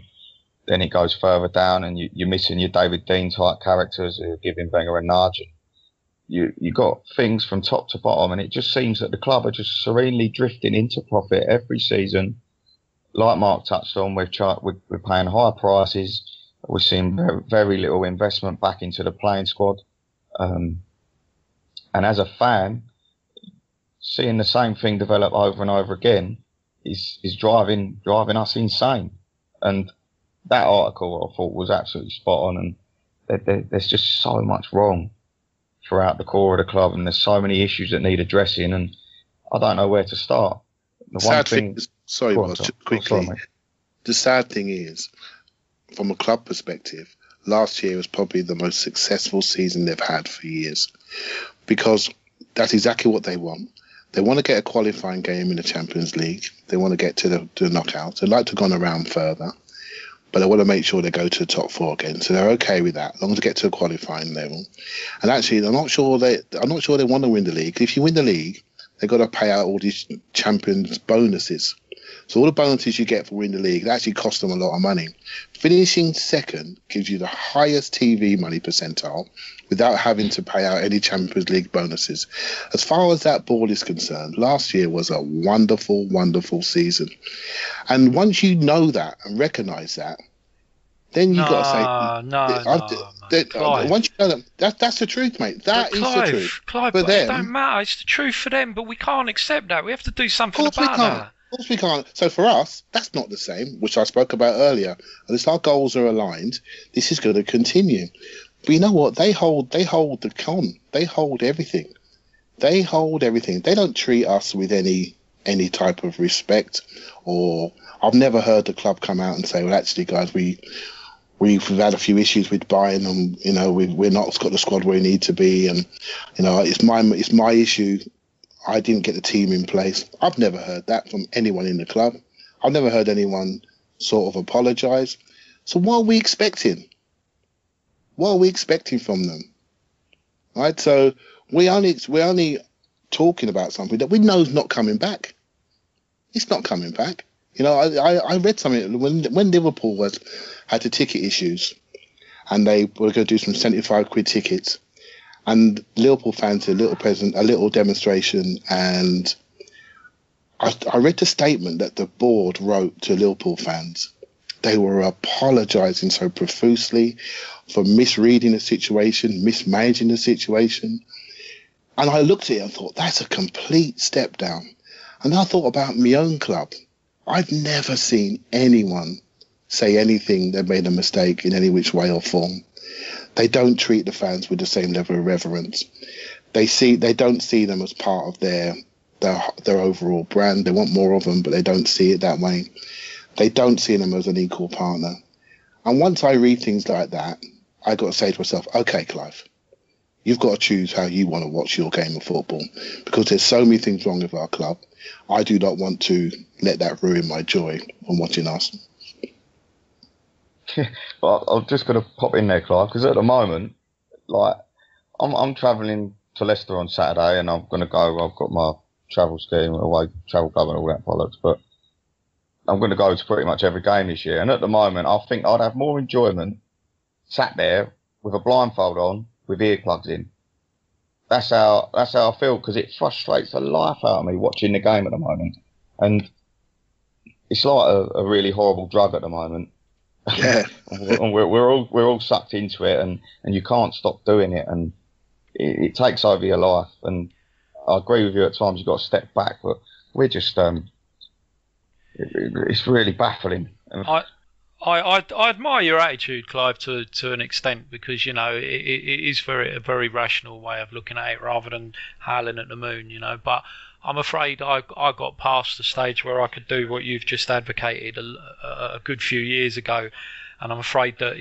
then it goes further down, and you're missing your David Dean type characters who are giving Wenger a nudge. You got things from top to bottom, and it just seems that the club are just serenely drifting into profit every season. Like Mark touched on, we're paying higher prices. We're seeing very, very little investment back into the playing squad. And as a fan, seeing the same thing develop over and over again is driving us insane. And that article, I thought, was absolutely spot on. And there's just so much wrong throughout the core of the club, and there's so many issues that need addressing, and I don't know where to start. The sad thing is, from a club perspective, last year was probably the most successful season they've had for years, because that's exactly what they want. They want to get a qualifying game in the Champions League. They want to get to the knockouts. They'd like to go on around further, but they want to make sure they go to the top four again. So they're okay with that, as long as they get to a qualifying level. And actually, I'm not sure they want to win the league. If you win the league, they've got to pay out all these champions bonuses. So all the bonuses you get for winning the league, it actually costs them a lot of money. Finishing second gives you the highest TV money percentile without having to pay out any Champions League bonuses. As far as that board is concerned, last year was a wonderful, wonderful season. And once you know that and recognise that, then you've got to say... once you know that's the truth, mate. That is the truth. Clive, but it don't matter. It's the truth for them, but we can't accept that. We have to do something about that. Of course we can't. So for us, that's not the same, which I spoke about earlier. Unless our goals are aligned, this is going to continue. But you know what? They hold the con. They hold everything. They don't treat us with any type of respect. Or I've never heard the club come out and say, well, actually, guys, we've had a few issues with buying them. We're not got the squad where we need to be, and it's my issue. I didn't get the team in place. I've never heard that from anyone in the club. I've never heard anyone sort of apologise. So what are we expecting? What are we expecting from them? Right? So we're only talking about something that we know is not coming back. It's not coming back. I read something when Liverpool had the ticket issues, and they were going to do some £75 tickets. And Liverpool fans did a little demonstration, and I read the statement that the board wrote to Liverpool fans. They were apologising so profusely for misreading the situation, mismanaging the situation. And I looked at it and thought, that's a complete step down. And I thought about my own club. I've never seen anyone say anything that made a mistake in any which way or form. They don't treat the fans with the same level of reverence. They don't see them as part of their overall brand. They want more of them, but they don't see it that way. They don't see them as an equal partner. And once I read things like that, I got to say to myself, okay, Clive, you've got to choose how you want to watch your game of football, because there's so many things wrong with our club. I do not want to let that ruin my joy from watching Arsenal. Well, I'm just going to pop in there, Clive, because at the moment, like, I'm travelling to Leicester on Saturday, and I'm going to go. I've got my travel scheme, away travel club, and all that bollocks. But I'm going to go to pretty much every game this year. And at the moment, I think I'd have more enjoyment sat there with a blindfold on, with earplugs in. That's how I feel, because it frustrates the life out of me watching the game at the moment, and it's like a really horrible drug at the moment. Yeah, and we're all sucked into it, and you can't stop doing it, and it takes over your life. And I agree with you, at times you've got to step back, but we're just it's really baffling. I admire your attitude, Clive, to an extent, because it is a very rational way of looking at it, rather than howling at the moon, But I'm afraid I got past the stage where I could do what you've just advocated a good few years ago, and I'm afraid that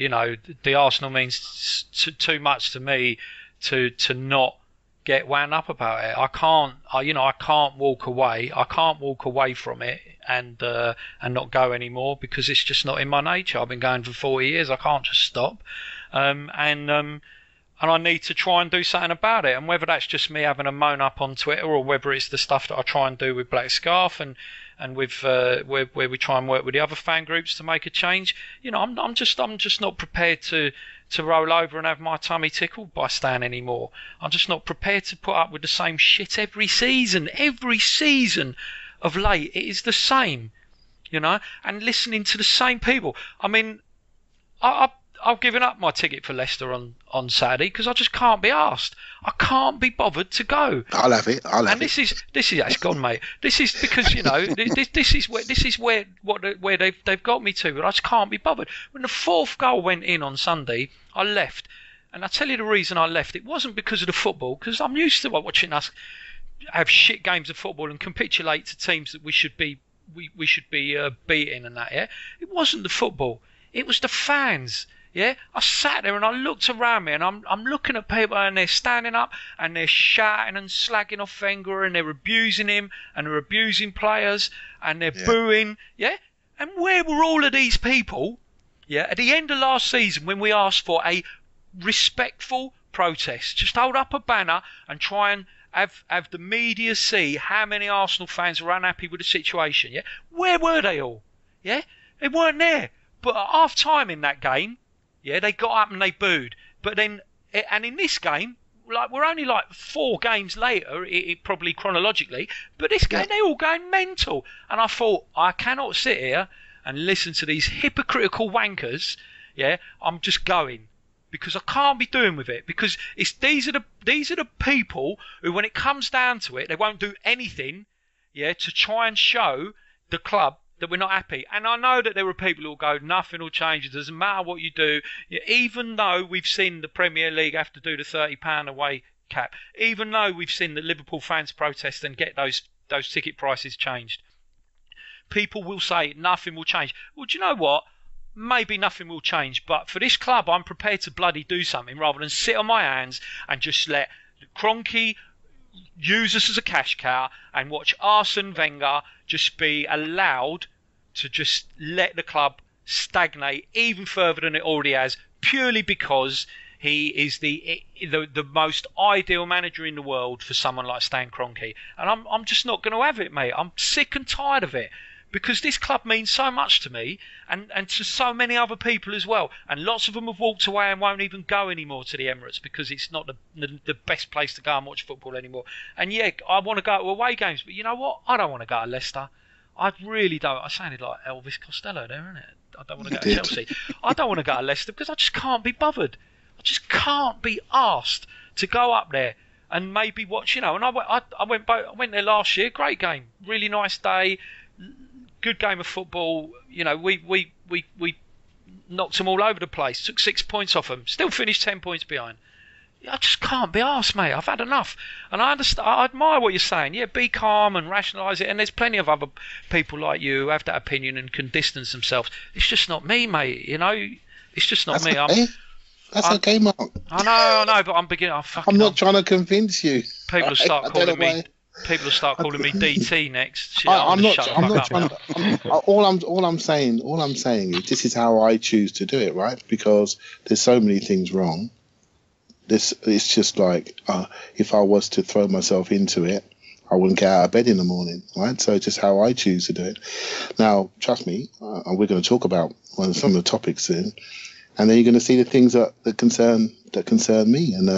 the Arsenal means too much to me to not get wound up about it. I can't walk away. I can't walk away from it and not go anymore, because it's just not in my nature. I've been going for 40 years. I can't just stop. And I need to try and do something about it. And whether that's just me having a moan up on Twitter, or whether it's the stuff that I try and do with Black Scarf and with where we try and work with the other fan groups to make a change. I'm just not prepared to roll over and have my tummy tickled by Stan anymore. I'm just not prepared to put up with the same shit every season. Every season of late, it is the same, and listening to the same people. I mean, I've given up my ticket for Leicester on Saturday, because I just can't be asked. I can't be bothered to go. I'll have it. And this is it's gone, mate. This is because this is where they've got me to, but I just can't be bothered. When the fourth goal went in on Sunday, I left, and I tell you the reason I left. It wasn't because of the football, because I'm used to watching us have shit games of football and capitulate to teams that we should be beating and that. Yeah, it wasn't the football. It was the fans. Yeah, I sat there and I looked around me, and I'm looking at people, and they're standing up and they're shouting and slagging off Wenger, and they're abusing him, and they're abusing players, and they're booing. Yeah, and where were all of these people? Yeah, at the end of last season, when we asked for a respectful protest, just hold up a banner and try and have the media see how many Arsenal fans were unhappy with the situation. Yeah, where were they all? Yeah, they weren't there. But at half time in that game, yeah, they got up and they booed. But then, and in this game, like, we're only like 4 games later, it probably chronologically, but this game, they all going mental. And I thought, I cannot sit here and listen to these hypocritical wankers. Yeah, I'm just going, because I can't be doing with it, because these are the people who, when it comes down to it, they won't do anything, yeah, to try and show the club that we're not happy. And I know that there are people who will go, nothing will change, it doesn't matter what you do. Yeah, even though we've seen the Premier League have to do the £30 away cap, even though we've seen the Liverpool fans protest and get those ticket prices changed, people will say nothing will change. Well, do you know what? Maybe nothing will change, but for this club, I'm prepared to bloody do something, rather than sit on my hands and just let Kroenke use us as a cash cow and watch Arsene Wenger just be allowed to just let the club stagnate even further than it already has, purely because he is the most ideal manager in the world for someone like Stan Kroenke. And I'm just not going to have it, mate. I'm sick and tired of it, because this club means so much to me and to so many other people as well. And lots of them have walked away and won't even go anymore to the Emirates, because it's not the best place to go and watch football anymore. And yeah, I want to go to away games, but you know what? I don't want to go to Leicester. I really don't. I sounded like Elvis Costello there, innit? I don't want to go to Chelsea. I don't want to go to Leicester, because I just can't be bothered. I just can't be asked to go up there and maybe watch, And I went there last year. Great game. Really nice day. good game of football. You know, we knocked them all over the place, took 6 points off them, still finished 10 points behind. I just can't be arsed, mate. I've had enough. And I understand. I admire what you're saying. Yeah, be calm and rationalise it. And there's plenty of other people like you who have that opinion and can distance themselves. It's just not me, mate. You know, it's just not me. Okay. That's okay, Mark. I know, but I'm beginning. I'm not trying to convince you. People will start calling me. People will start calling me DT next. Shit, I'm not trying to. All I'm saying is this is how I choose to do it, right? Because there's so many things wrong. It's just like if I was to throw myself into it, I wouldn't get out of bed in the morning, right? So it's just how I choose to do it. Now, trust me, we're going to talk about some of the topics soon, and then you're going to see the things that concern me. And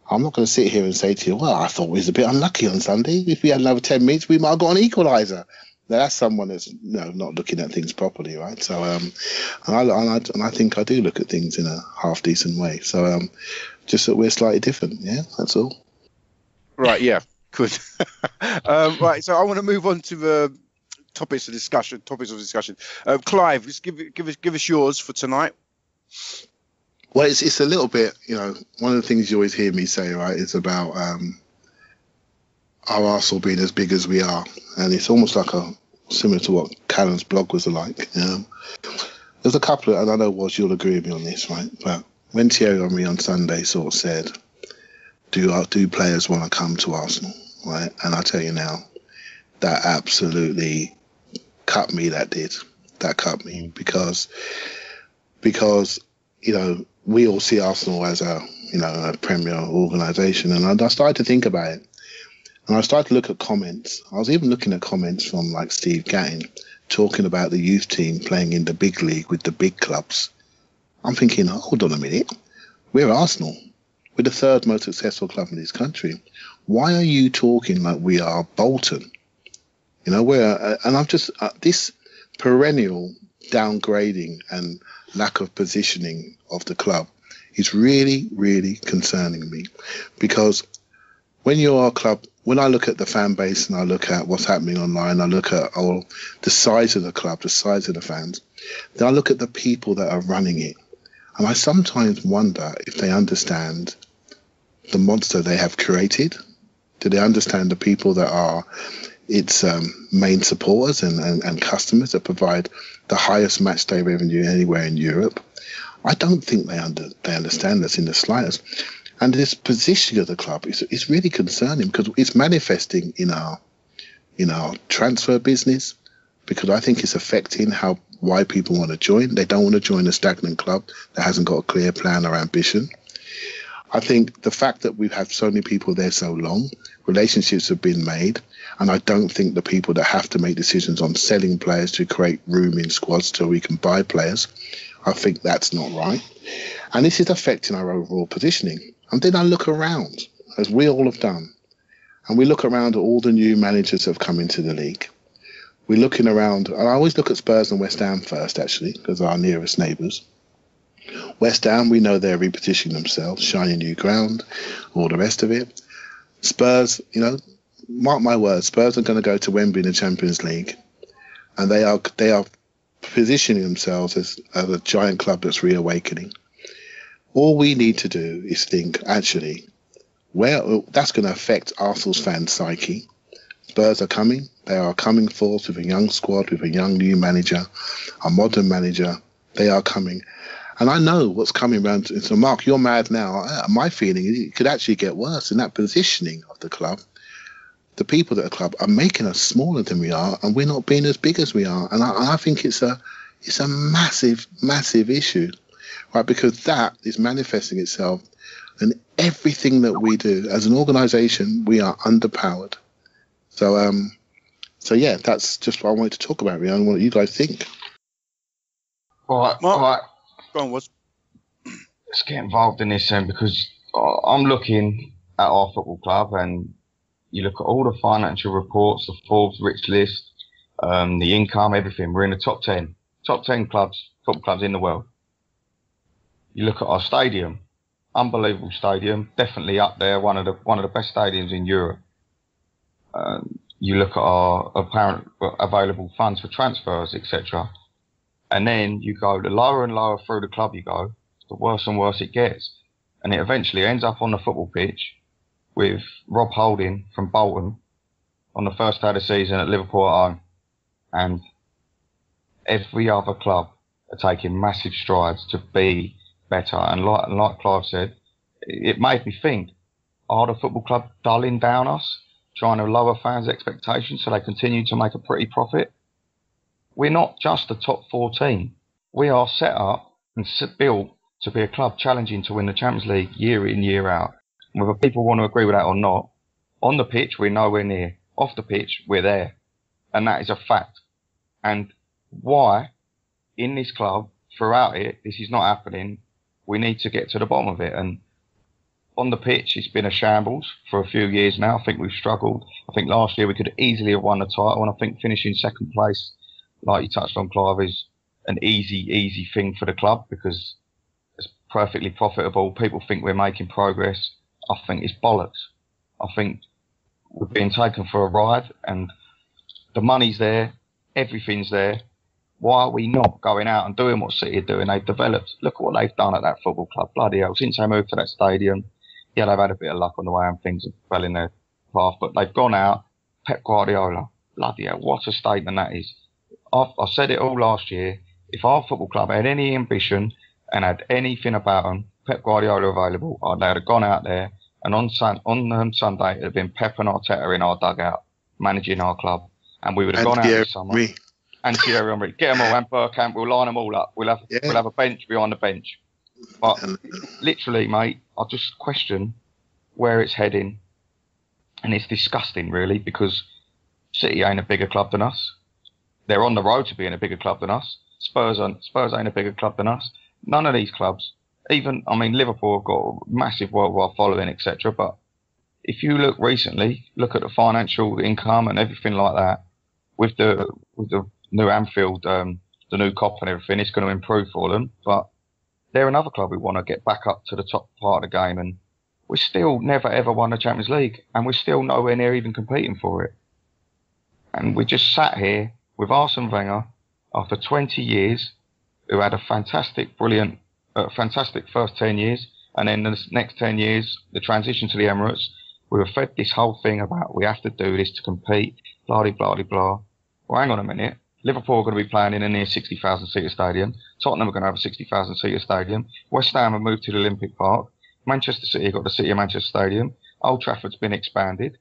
I'm not going to sit here and say to you, well, I thought we was a bit unlucky on Sunday. If we had another 10 minutes, we might have got an equaliser. Now, that's someone that's not looking at things properly, right? So, and I think I do look at things in a half decent way. So, just that we're slightly different, yeah. That's all. Right. Yeah. Good. Right. So I want to move on to the topics of discussion. Clive, just give us yours for tonight. Well, it's a little bit, one of the things you always hear me say, right, is about our Arsenal being as big as we are, and it's almost like similar to what Callum's blog was like. There's a couple of, and I know you'll agree with me on this, right? But when Thierry Henry on Sunday sort of said, "Do players want to come to Arsenal?" Right, and I tell you now, that absolutely cut me. That cut me because we all see Arsenal as a premier organisation, and I started to think about it. And I started to look at comments. I was even looking at comments from like Steve Gattin talking about the youth team playing in the big league with the big clubs. I'm thinking, hold on a minute. We're Arsenal. We're the third most successful club in this country. Why are you talking like we are Bolton? And I'm just, this perennial downgrading and lack of positioning of the club is really, really concerning me. Because when you're a club, when I look at the fan base and I look at what's happening online, I look at the size of the club, the size of the fans, then I look at the people that are running it. And I sometimes wonder if they understand the monster they have created. Do they understand the people that are its main supporters and customers that provide the highest match day revenue anywhere in Europe? I don't think they understand this in the slightest. And this position of the club is really concerning because it's manifesting in our transfer business, because I think it's affecting why people want to join. They don't want to join a stagnant club that hasn't got a clear plan or ambition. I think the fact that we've had so many people there so long, relationships have been made, and I don't think the people that have to make decisions on selling players to create room in squads so we can buy players, I think that's not right. And this is affecting our overall positioning. And then I look around, as we all have done, and we look around at all the new managers that have come into the league. We're looking around, and I always look at Spurs and West Ham first, actually, because they're our nearest neighbours. West Ham, we know they're repositioning themselves, shining new ground, all the rest of it. Spurs, mark my words, Spurs are going to go to Wembley in the Champions League, and they are positioning themselves as a giant club that's reawakening. All we need to do is think, actually, that's going to affect Arsenal's fan psyche. Spurs are coming. They are coming forth with a young squad, with a young new manager, a modern manager. They are coming. And I know what's coming around. So, Mark, you're mad now. My feeling is it could actually get worse in that positioning of the club. The people at the club are making us smaller than we are, and we're not being as big as we are. And I think it's a massive, massive issue. Right, because that is manifesting itself in everything that we do. As an organisation, we are underpowered. So yeah, that's just what I wanted to talk about, really, and what you guys think. All right. Go on, Woz. Let's get involved in this then, because I'm looking at our football club, and you look at all the financial reports, the Forbes rich list, the income, everything. We're in the top 10 football clubs in the world. You look at our stadium, unbelievable stadium, definitely up there, one of the best stadiums in Europe. you look at our apparent available funds for transfers, etc., and then you go the lower and lower through the club you go, the worse and worse it gets. And it eventually ends up on the football pitch with Rob Holding from Bolton on the first day of the season at Liverpool at home. And every other club are taking massive strides to be better. And like Clive said, it made me think, are the football club dulling down us, trying to lower fans' expectations so they continue to make a pretty profit? We're not just a top 4 team. We are set up and built to be a club challenging to win the Champions League year in, year out. Whether people want to agree with that or not, on the pitch, we're nowhere near. Off the pitch, we're there. And that is a fact. And why, in this club, throughout it, this is not happening, we need to get to the bottom of it. And on the pitch, it's been a shambles for a few years now. I think we've struggled. I think last year we could easily have won the title, and I think finishing second place, like you touched on, Clive, is an easy thing for the club because it's perfectly profitable. People think we're making progress. I think it's bollocks. I think we're being taken for a ride, and the money's there, everything's there. Why are we not going out and doing what City are doing? They've developed. Look at what they've done at that football club. Bloody hell, since they moved to that stadium, yeah, they've had a bit of luck on the way and things have fell in their path, but they've gone out. Pep Guardiola, bloody hell, what a statement that is. I said it all last year. If our football club had any ambition and had anything about them, Pep Guardiola available, they'd have gone out there, and on Sunday it had been Pep and Arteta in our dugout managing our club, and we would have gone out this summer. And Thierry Henry, get them all, and Bergkamp, we'll line them all up. We'll have a bench behind the bench. But literally, mate, I just question where it's heading, and it's disgusting, really, because City ain't a bigger club than us. They're on the road to being a bigger club than us. Spurs ain't a bigger club than us. None of these clubs, Liverpool have got a massive worldwide following, etc. But if you look recently, look at the financial income and everything like that, with the new Anfield, the new Cop and everything, it's going to improve for them. But they're another club we want to get back up to the top part of the game, and we still never ever won the Champions League, and we're still nowhere near even competing for it. And we just sat here with Arsene Wenger after 20 years, who had a fantastic first 10 years, and then the next 10 years, the transition to the Emirates, we were fed this whole thing about we have to do this to compete, blah, blah, blah, blah. Well, hang on a minute. Liverpool are going to be playing in a near 60,000 seater stadium. Tottenham are going to have a 60,000 seater stadium. West Ham have moved to the Olympic Park. Manchester City have got the City of Manchester Stadium. Old Trafford's been expanded.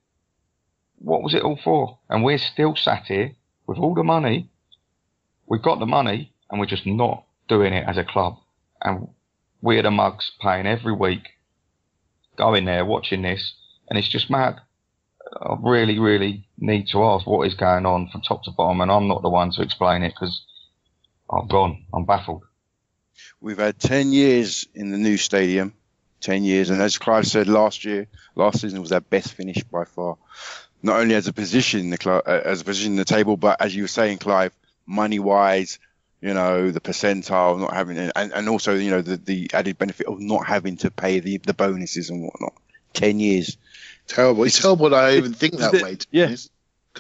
What was it all for? And we're still sat here with all the money. We've got the money, and we're just not doing it as a club. And we're the mugs paying every week, going there, watching this, and it's just mad. I really, really need to ask what is going on from top to bottom, and I'm not the one to explain it because I'm baffled. We've had 10 years in the new stadium, 10 years, and as Clive said last season was our best finish by far. Not only as a position in the club, as a position in the table, but as you were saying, Clive, money-wise, the percentile, not having, and also, the added benefit of not having to pay the bonuses and whatnot. 10 years. Terrible. It's terrible that I even think that way. Yeah.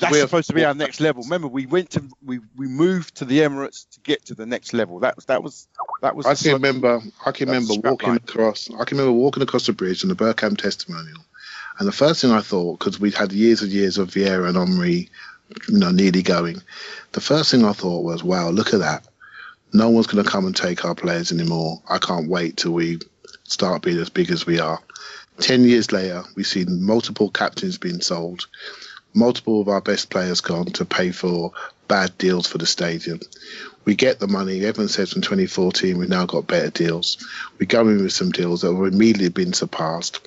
That's supposed to be our next level. Remember, we moved to the Emirates to get to the next level. That was. I can remember walking across the bridge on the Bergkamp testimonial, and the first thing I thought, because we'd had years and years of Vieira and Henry, nearly going, the first thing I thought was, wow, look at that. No one's going to come and take our players anymore. I can't wait till we start being as big as we are. 10 years later, we've seen multiple captains being sold, multiple of our best players gone to pay for bad deals for the stadium. We get the money. Everyone says from 2014 we've now got better deals. We go in with some deals that have immediately been surpassed.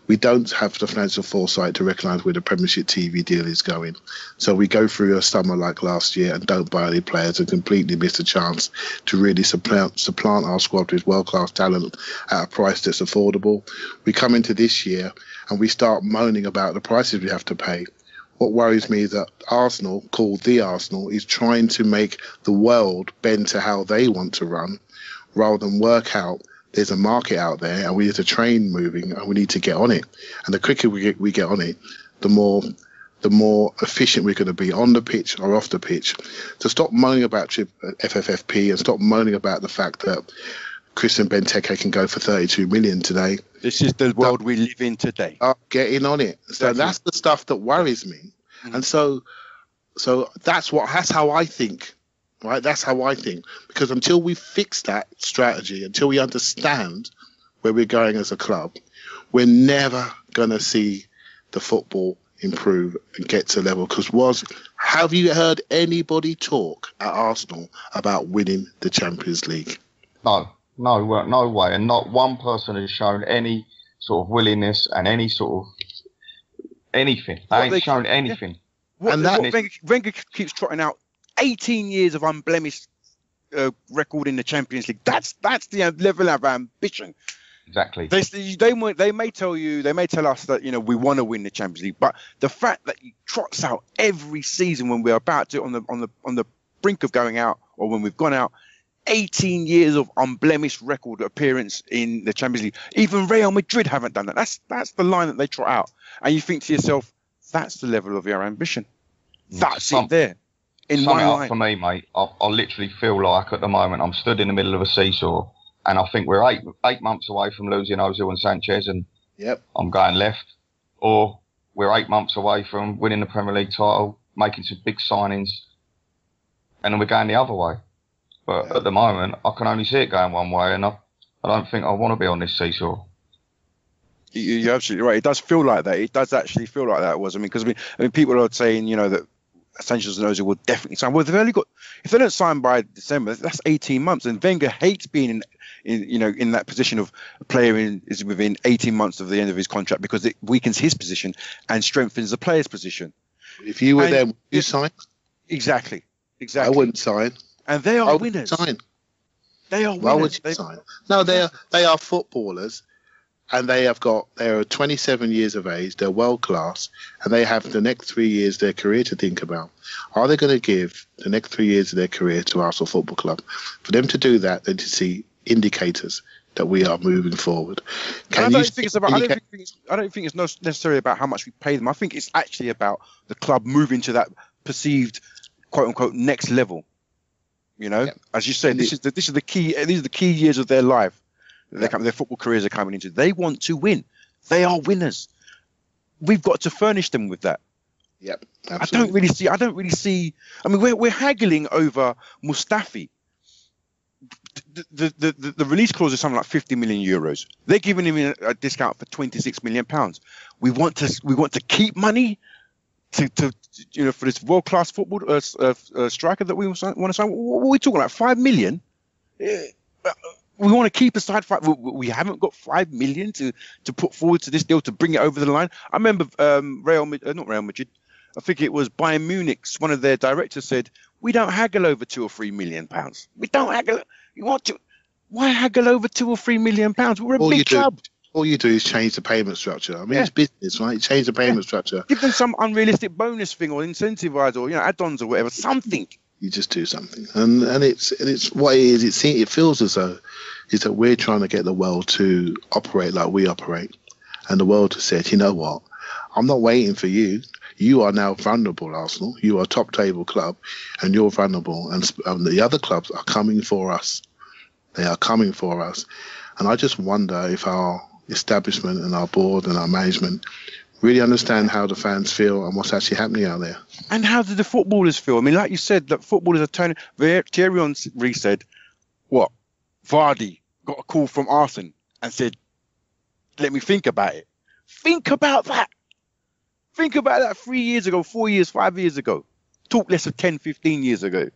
We don't have the financial foresight to recognise where the Premiership TV deal is going. So we go through a summer like last year and don't buy any players and completely miss a chance to really supplant our squad with world-class talent at a price that's affordable. We come into this year and we start moaning about the prices we have to pay. What worries me is that Arsenal, called the Arsenal, is trying to make the world bend to how they want to run rather than work out there's a market out there and we need a train moving and we need to get on it. And the quicker we get on it, the more the more efficient we're going to be on the pitch or off the pitch. To stop moaning about FFFP and stop moaning about the fact that Christian Benteke can go for 32 million today. This is the world we live in today. Getting on it. So that's the stuff that worries me. And so that's how I think. Right? That's how I think. Because until we fix that strategy, until we understand where we're going as a club, we're never going to see the football improve and get to level. Because have you heard anybody talk at Arsenal about winning the Champions League? No way. And not one person has shown any sort of willingness and any sort of anything. They ain't shown anything. Wenger keeps trotting out 18 years of unblemished record in the Champions League. That's the level of ambition. Exactly. They may tell us that we want to win the Champions League, but the fact that he trots out every season when we're about to on the brink of going out or when we've gone out, 18 years of unblemished record appearance in the Champions League. Even Real Madrid haven't done that. That's the line that they trot out, and you think to yourself, that's the level of your ambition. That's it there. In my line. For me, mate, I literally feel like at the moment I'm stood in the middle of a seesaw. And I think we're eight months away from losing Ozil and Sanchez, and I'm going left. Or we're 8 months away from winning the Premier League title, making some big signings, and then we're going the other way. But at the moment, I can only see it going one way, and I don't think I want to be on this seesaw. You're absolutely right. It does feel like that. It does actually feel like that. Because people are saying, that Sanchez and Ozil will definitely sign. Well, if they don't sign by December, that's 18 months. And Wenger hates being in that position of a player is within 18 months of the end of his contract, because it weakens his position and strengthens the player's position. If you were there, would you sign? Exactly. I wouldn't sign. And they are winners. They are winners. Why would you sign? No, they are footballers. And they are 27 years of age. They're world class, and they have the next 3 years of their career to think about. Are they going to give the next 3 years of their career to Arsenal Football Club? For them to do that, they need to see indicators that we are moving forward. I don't think it's necessarily about how much we pay them. I think it's actually about the club moving to that perceived quote unquote next level. As you said, this is the key. These are the key years of their life. Their football careers are coming into. They want to win. They are winners. We've got to furnish them with that. Yep. Absolutely. I don't really see. I mean, we're haggling over Mustafi. The release clause is something like 50 million euros. They're giving him a discount for 26 million pounds. We want to keep money to for this world class football striker that we want to sign. What are we talking about? 5 million. We want to keep aside we haven't got 5 million to put forward to this deal to bring it over the line. I remember not Real Madrid. I think it was Bayern Munich's one of their directors said, "We don't haggle over 2 or 3 million pounds. We don't haggle. You want to? Why haggle over 2 or 3 million pounds? We're a big club." All you do is change the payment structure. I mean, it's business, right? Change the payment structure. Give them some unrealistic bonus thing or incentivize or add-ons or whatever, something. You just do something, and it's what it is. It feels as though is that we're trying to get the world to operate like we operate, and the world has said, you know what, I'm not waiting for you. You are now vulnerable, Arsenal. You are a top table club, and you're vulnerable, and the other clubs are coming for us. They are coming for us, and I just wonder if our establishment and our board and our management really understand how the fans feel and what's actually happening out there. And how do the footballers feel? I mean, like you said, that footballers are turning. Thierry Henry said, what? Vardy got a call from Arsenal and said, let me think about it. Think about that. Think about that 3 years ago, 4 years, 5 years ago. Talk less of 10, 15 years ago.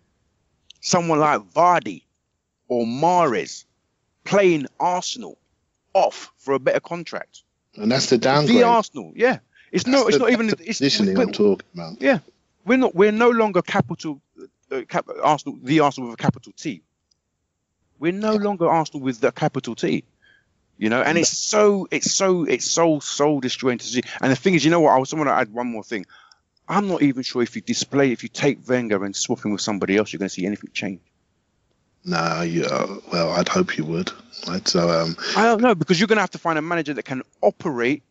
Someone like Vardy or Mahrez playing Arsenal off for a better contract. And that's the downgrade. The Arsenal, yeah. It's not even positioning I'm talking about. Yeah. We're no longer capital Arsenal, the Arsenal with a capital T. We're no longer Arsenal with the capital T. And it's soul destroying to see. And the thing is, I want to add one more thing. I'm not even sure if you take Wenger and swap him with somebody else, you're going to see anything change. No, well, I'd hope you would. Right? So I don't know, because you're going to have to find a manager that can operate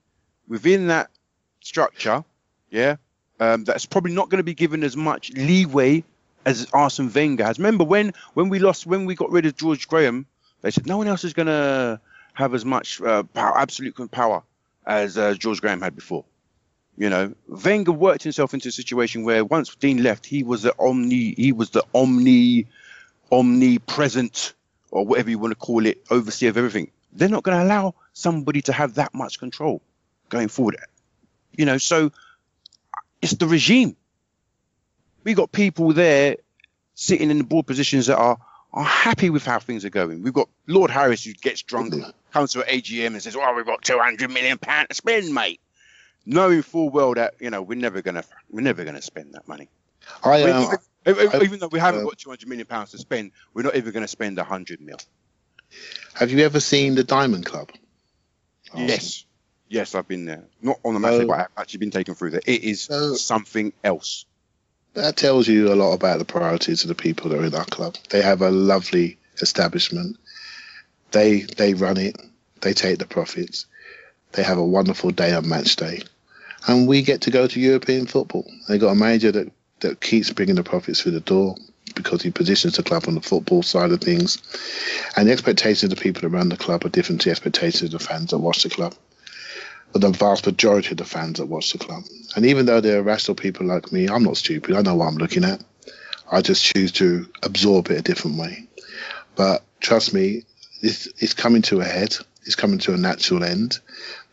within that structure, yeah, that's probably not going to be given as much leeway as Arsene Wenger has. Remember when we got rid of George Graham, they said no one else is going to have as much absolute power as George Graham had before. You know, Wenger worked himself into a situation where once Dean left, he was the omnipresent, or whatever you want to call it, overseer of everything. They're not going to allow somebody to have that much control going forward. You know, so it's the regime. We got people there sitting in the board positions that are happy with how things are going. We've got Lord Harris, who gets drunk, comes to an AGM and says, "Oh, we've got £200 million to spend, mate," knowing full well that, you know, we're never gonna spend that money. Even though we haven't got £200 million to spend, we're not even going to spend 100 mil. Have you ever seen the Diamond Club? Yes, I've been there. Not on the match day, but I've actually been taken through there. It is something else. That tells you a lot about the priorities of the people that are in our club. They have a lovely establishment. They run it. They take the profits. They have a wonderful day on match day. And we get to go to European football. They got a manager that keeps bringing the profits through the door because he positions the club on the football side of things. And the expectations of the people around the club are different to the expectations of the fans that watch the club. But the vast majority of the fans that watch the club. And even though they're rational people like me, I'm not stupid. I know what I'm looking at. I just choose to absorb it a different way. But trust me, it's coming to a head. It's coming to a natural end.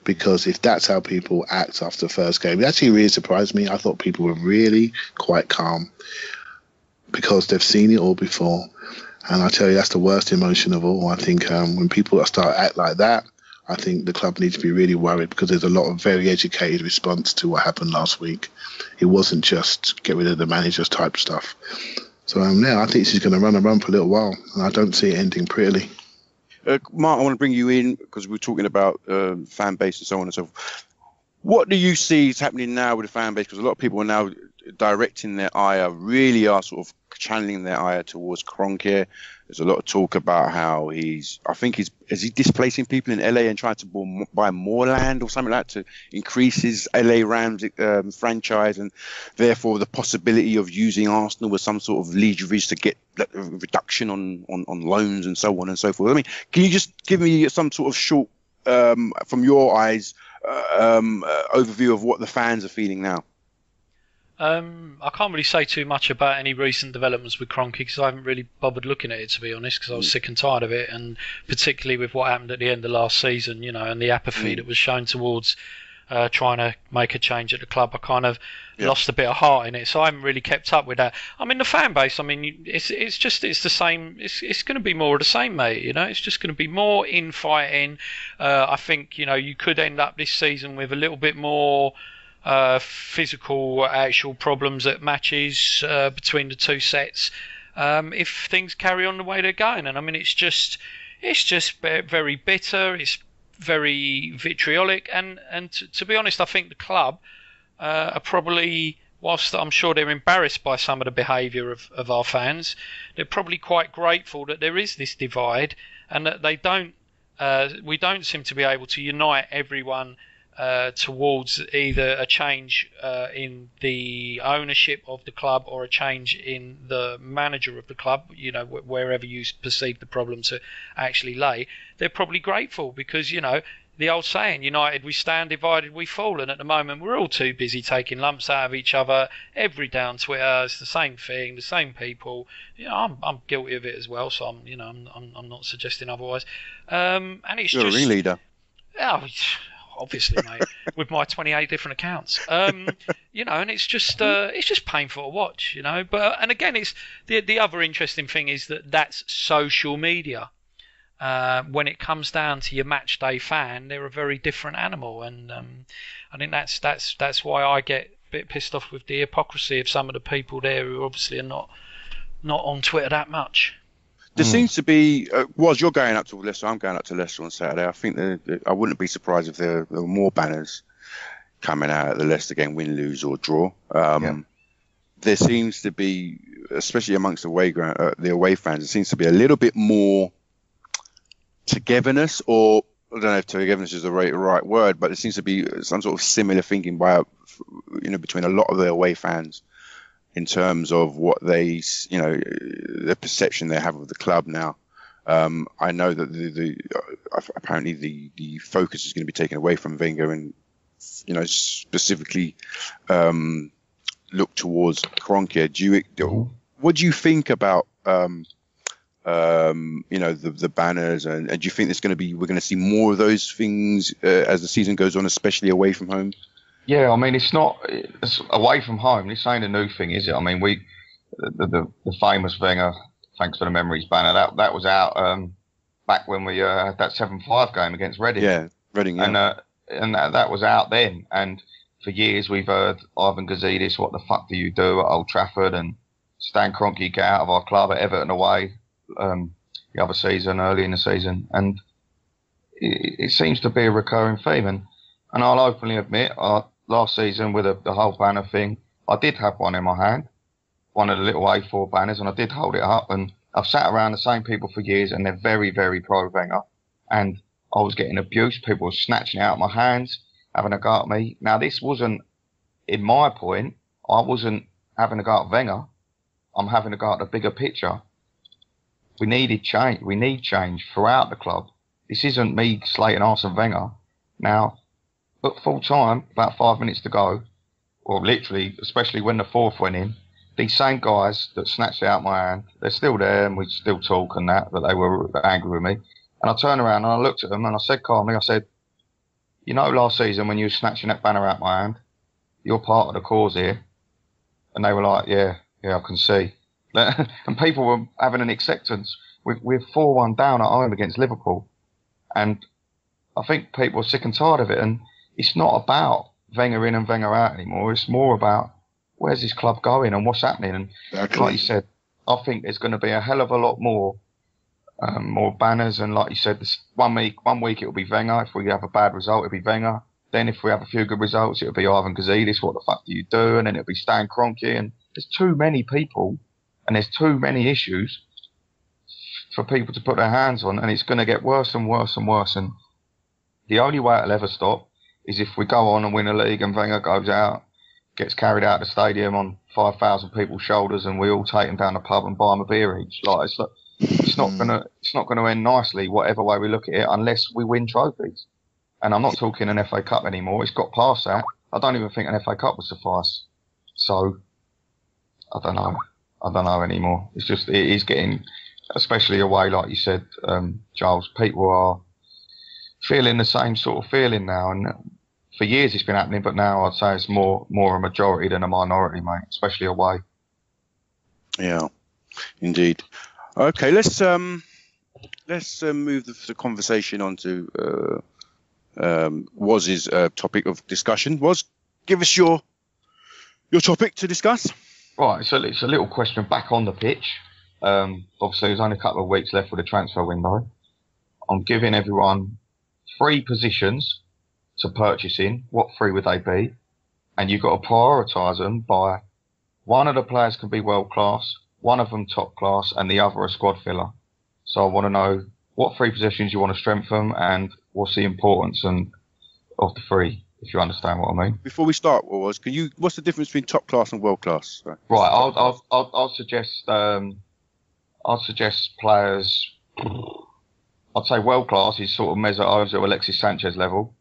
Because if that's how people act after the first game, it actually really surprised me. I thought people were really quite calm because they've seen it all before. And I tell you, that's the worst emotion of all. I think when people start to act like that, I think the club needs to be really worried because there's a lot of very educated response to what happened last week. It wasn't just get rid of the managers type stuff. So I think she's going to run for a little while, and I don't see it ending prettily. Mark, I want to bring you in because we're talking about fan base and so on and so forth. What do you see is happening now with the fan base? Because a lot of people are now directing their ire, really are sort of channeling their ire towards Kroenke. There's a lot of talk about how is he displacing people in LA and trying to buy more land or something like that to increase his LA Rams franchise, and therefore the possibility of using Arsenal as some sort of leverage to get a reduction on loans and so on and so forth. I mean, can you just give me some sort of short, from your eyes, overview of what the fans are feeling now? I can't really say too much about any recent developments with Kroenke because I haven't really bothered looking at it, to be honest, because I was sick and tired of it, and particularly with what happened at the end of last season, you know, and the apathy that was shown towards trying to make a change at the club. I kind of lost a bit of heart in it, so I haven't really kept up with that. I mean, the fan base, I mean, it's the same. It's going to be more of the same, mate. You know, it's just going to be more infighting. I think, you know, you could end up this season with a little bit more physical actual problems at matches between the two sets if things carry on the way they're going. And I mean, it's just very bitter, it's very vitriolic, and to be honest, I think the club are probably, whilst I'm sure they're embarrassed by some of the behaviour of our fans, they're probably quite grateful that there is this divide and that we don't seem to be able to unite everyone towards either a change in the ownership of the club or a change in the manager of the club, you know, wherever you perceive the problem to actually lay. They're probably grateful because, you know, the old saying, united we stand, divided we fall, and at the moment we're all too busy taking lumps out of each other every day on Twitter. It's the same thing, the same people. You know, I'm guilty of it as well, so I'm not suggesting otherwise. And it's You're just a ringleader. Oh, obviously, mate, with my 28 different accounts, you know, and it's just painful to watch, you know. But and again, it's the other interesting thing is that's social media. When it comes down to your match day fan, they're a very different animal, and I think that's why I get a bit pissed off with the hypocrisy of some of the people there who obviously are not on Twitter that much. There seems to be, you're going up to Leicester, I'm going up to Leicester on Saturday. I think I wouldn't be surprised if there were more banners coming out at the Leicester game, win, lose or draw. There seems to be, especially amongst the away fans, there seems to be a little bit more togetherness, or I don't know if togetherness is the right word, but there seems to be some sort of similar thinking by between a lot of the away fans in terms of what they, the perception they have of the club now. I know that apparently the focus is going to be taken away from Wenger and, specifically look towards Kroenke. What do you think about the banners, and do you think we're going to see more of those things as the season goes on, especially away from home? Yeah, I mean, it's away from home. This ain't a new thing, is it? I mean, the famous Wenger, thanks for the memories banner, that was out back when we had that 7-5 game against Reading. Yeah, Reading. Yeah. And that was out then. And for years we've heard Ivan Gazidis, what the fuck do you do at Old Trafford? And Stan Kroenke, get out of our club at Everton away. The other season, early in the season, and it seems to be a recurring theme. And I'll openly admit, last season with the whole banner thing, I did have one in my hand, one of the little A4 banners, and I did hold it up. And I've sat around the same people for years, and they're very, very pro-Wenger. And I was getting abused. People were snatching it out of my hands, having a go at me. Now, this wasn't, in my point, I wasn't having a go at Wenger. I'm having a go at the bigger picture. We needed change. We need change throughout the club. This isn't me slating Arsene Wenger. Now, at full time, about 5 minutes to go, or literally, especially when the fourth went in, these same guys that snatched it out of my hand, they're still there and we still talk and that, but they were angry with me. And I turned around and I looked at them and I said calmly, I said, last season when you were snatching that banner out of my hand, you're part of the cause here. And they were like, yeah, I can see. And people were having an acceptance. We're 4-1 down at home against Liverpool. And I think people are sick and tired of it. And it's not about Wenger in and Wenger out anymore. It's more about where's this club going and what's happening. And exactly. Like you said, I think there's going to be a hell of a lot more banners. And like you said, this one week it'll be Wenger. If we have a bad result, it'll be Wenger. Then if we have a few good results, it'll be Ivan Gazidis. What the fuck do you do? And then it'll be Stan Kroenke. And there's too many people. And there's too many issues for people to put their hands on, and it's going to get worse and worse and worse. And the only way it'll ever stop is if we go on and win a league and Wenger goes out, gets carried out of the stadium on 5,000 people's shoulders, and we all take him down the pub and buy him a beer each. It's not going to end nicely, whatever way we look at it, unless we win trophies. And I'm not talking an FA Cup anymore. It's got past that. I don't even think an FA Cup would suffice. So I don't know anymore. It is getting, especially away, like you said, Giles, people are feeling the same sort of feeling now. And for years it's been happening, but now I'd say it's more a majority than a minority, mate, especially away. Yeah, indeed. Okay, let's move the conversation on to Waz's topic of discussion. Waz, give us your topic to discuss. Right, so it's a little question back on the pitch. Obviously, there's only a couple of weeks left with the transfer window. I'm giving everyone 3 positions to purchase in. What 3 would they be? And you've got to prioritise them by one of the players can be world class, one of them top class, and the other a squad filler. So I want to know what 3 positions you want to strengthen and what's the importance of the 3. If you understand what I mean. Before we start, what's the difference between top class and world class? Sorry. Right, I'll suggest players. I'd say world class is sort of Mesut Ozil or Alexis Sanchez level,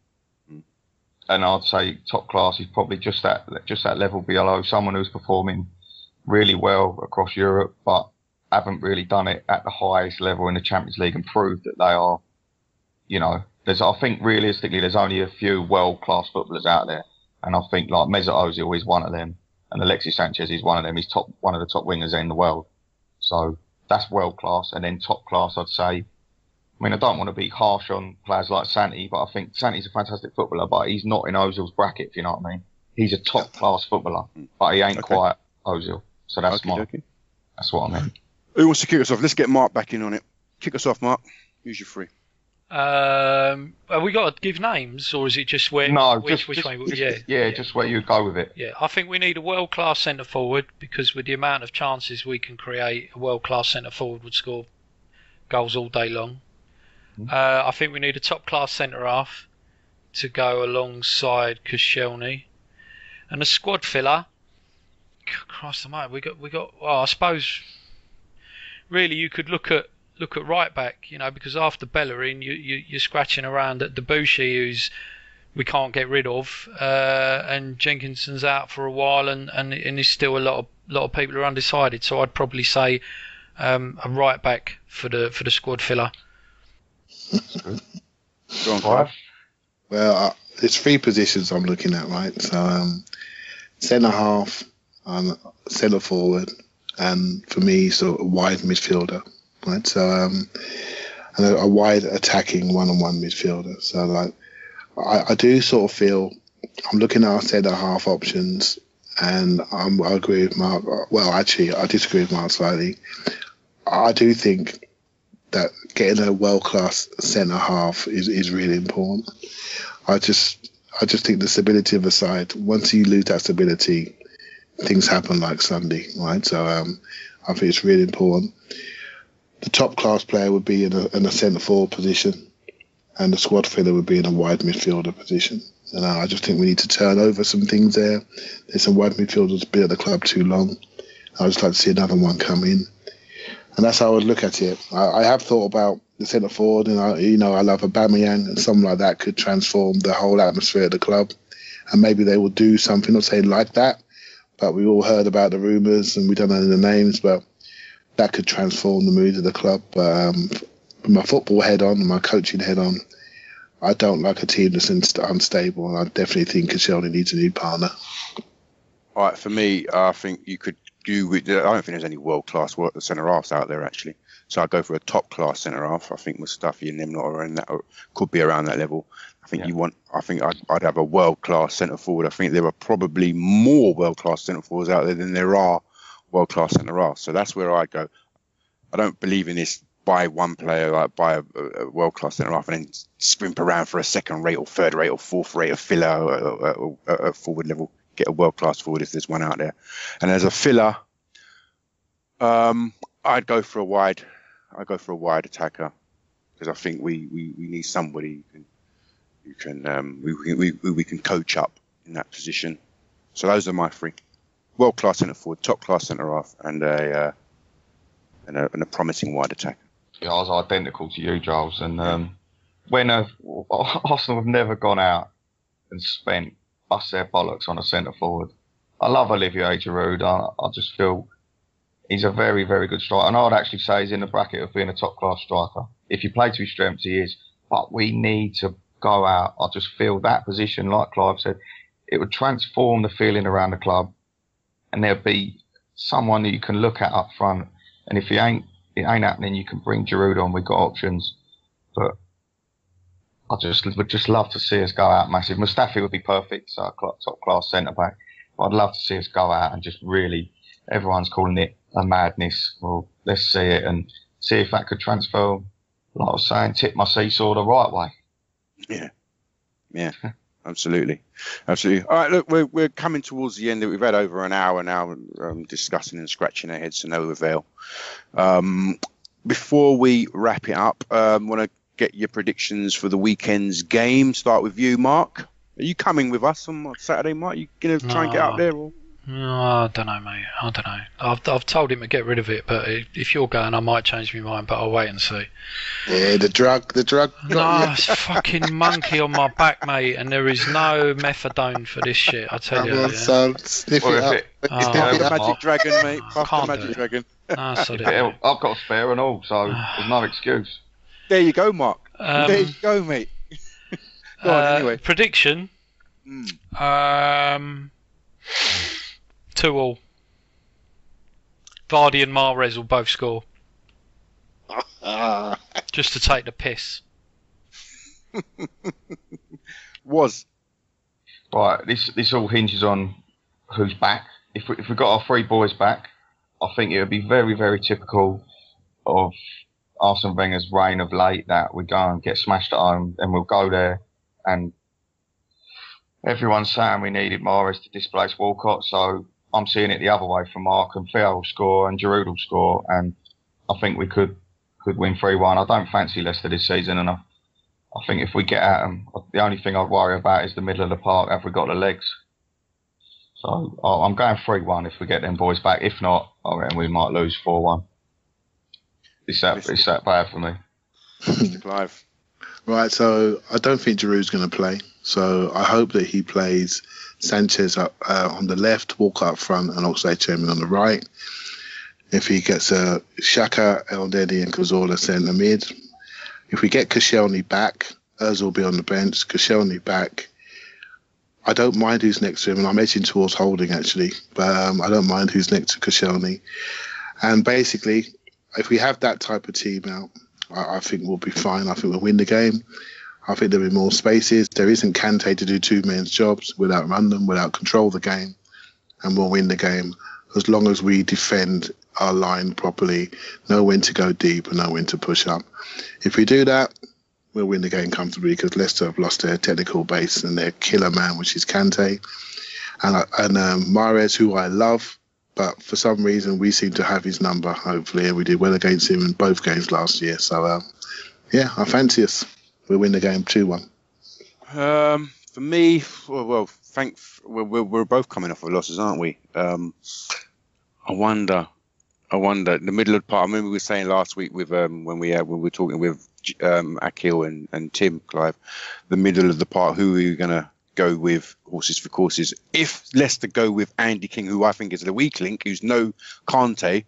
and I'd say top class is probably just that level below. Someone who's performing really well across Europe, but haven't really done it at the highest level in the Champions League and proved that they are, I think realistically there's only a few world-class footballers out there, and I think like Mesut Ozil is one of them, and Alexis Sanchez is one of them. He's one of the top wingers in the world, so that's world-class. And then top class, I'd say. I mean, I don't want to be harsh on players like Santi, but I think Santi's a fantastic footballer, but he's not in Ozil's bracket, if you know what I mean. He's a top-class footballer, but he ain't quite Ozil. So that's that's what I mean. Who wants to kick us off? Let's get Mark back in on it. Kick us off, Mark. Who's your 3? Have we got to give names, or is it just where? No, which way? Just where you go with it. Yeah, I think we need a world-class centre forward, because with the amount of chances we can create, a world-class centre forward would score goals all day long. I think we need a top-class centre half to go alongside Koscielny. And the squad filler, Christ almighty, we got. Well, I suppose really you could look at right back, because after Bellerin, you're scratching around at Debussy, who's we can't get rid of, and Jenkinson's out for a while, and there's still a lot of people who are undecided. So I'd probably say a right back for the squad filler. Go on, Clive. Well, there's 3 positions I'm looking at, right? So centre half, centre forward, and for me, sort of wide midfielder, right? So and a wide attacking 1-on-1 midfielder. So like. I do sort of feel I'm looking at our centre half options, and I agree with Mark. Well, actually, I disagree with Mark slightly. I do think that getting a world class centre half is really important. I just think the stability of the side. Once you lose that stability, things happen like Sunday, right? So I think it's really important. The top class player would be in a centre forward position, and the squad filler would be in a wide midfielder position. And I just think we need to turn over some things there. There's some wide midfielders been at the club too long. I'd just like to see another one come in. And that's how I would look at it. I have thought about the centre forward, and I love Aubameyang, and something like that could transform the whole atmosphere of the club. And maybe they will do something, not saying like that, but we all heard about the rumours and we don't know the names, but that could transform the mood of the club. With my football head on and my coaching head on, I don't like a team that's unstable, and I definitely think Koscielny needs a new partner. All right, for me, I think you could do with. I don't think there's any world-class centre halves out there actually. So I'd go for a top-class centre half. I think Mustafi and them not around that could be around that level. I think I'd have a world-class centre forward. I think there are probably more world-class centre forwards out there than there are world-class centre halves. So that's where I'd go. I don't believe in this. Buy one player, like buy a world-class centre half, and then scrimp around for a second-rate or third-rate or fourth-rate filler at forward level. Get a world-class forward if there's one out there. And as a filler, I'd go for a wide attacker, because I think we need somebody who can coach up in that position. So those are my 3: world-class centre forward, top-class centre half, and a promising wide attacker. Yeah, I was identical to you, Giles. And when Arsenal have never gone out and bust their bollocks on a centre forward. I love Olivier Giroud. I just feel he's a very, very good striker. And I would actually say he's in the bracket of being a top-class striker. If you play to his strengths, he is. But we need to go out. I just feel that position, like Clive said, it would transform the feeling around the club. And there'd be someone that you can look at up front. And if it ain't happening, you can bring Giroud on. We've got options. But I would just love to see us go out massive. Mustafi would be perfect, so top class centre back. But I'd love to see us go out and just really, everyone's calling it a madness. Well, let's see it and see if that could transfer, like I was saying, tip my seesaw the right way. Yeah, absolutely. All right, look, we're coming towards the end. We've had over an hour now discussing and scratching our heads to no avail. Before we wrap it up, I want to get your predictions for the weekend's game. Start with you, Mark. Are you coming with us on Saturday, Mark? You going to try and get up there? Or? No, I don't know, mate. I don't know. I've told him to get rid of it, but if you're going, I might change my mind, but I'll wait and see. Yeah, the drug. No, it's fucking monkey on my back, mate, and there is no methadone for this shit, I tell you. Son, sniff it up. Sniff the magic dragon, mate. Puff the magic dragon. I've got a spare and all, so there's no excuse. There you go, Mark. There you go, mate. Go on, anyway. Prediction. 2-2. Vardy and Mahrez will both score. Just to take the piss. Right, this all hinges on who's back. If we got our 3 boys back, I think it would be very, very typical of Arsene Wenger's reign of late that we go and get smashed at home, and we'll go there and everyone's saying we needed Mahrez to displace Walcott, so I'm seeing it the other way for Mark, and Theo will score and Giroud will score, and I think we could win 3-1. I don't fancy Leicester this season, and I think if we get at them, the only thing I'd worry about is the middle of the park. Have we got the legs? So I'm going 3-1 if we get them boys back. If not, I reckon we might lose 4-1. It's that bad for me. Mr. Clive. Right, so I don't think Giroud's going to play. So I hope that he plays Sanchez up on the left, Walker up front, and Oxlade-Chamberlain on the right. If he gets Xhaka, Elneny, and Cazorla centre mid. If we get Koscielny back, Ozil will be on the bench. Koscielny back. I don't mind who's next to him, and I'm edging towards Holding actually, but I don't mind who's next to Koscielny. And basically, if we have that type of team out, I think we'll be fine. I think we'll win the game. I think there'll be more spaces. There isn't Kante to do two men's jobs without run them, without control the game, and we'll win the game as long as we defend our line properly, know when to go deep and know when to push up. If we do that, we'll win the game comfortably because Leicester have lost their technical base and their killer man, which is Kante. And Mahrez, who I love, but for some reason we seem to have his number, hopefully, and we did well against him in both games last year. So, yeah, I fancy us. We'll win the game 2-1. For me, we're both coming off of losses, aren't we? I wonder. In the middle of the part, I remember we were saying last week with when we were talking with Akil and Tim, Clive, the middle of the part, who are you going to go with horses for courses? If Leicester go with Andy King, who I think is the weak link, who's no Kante,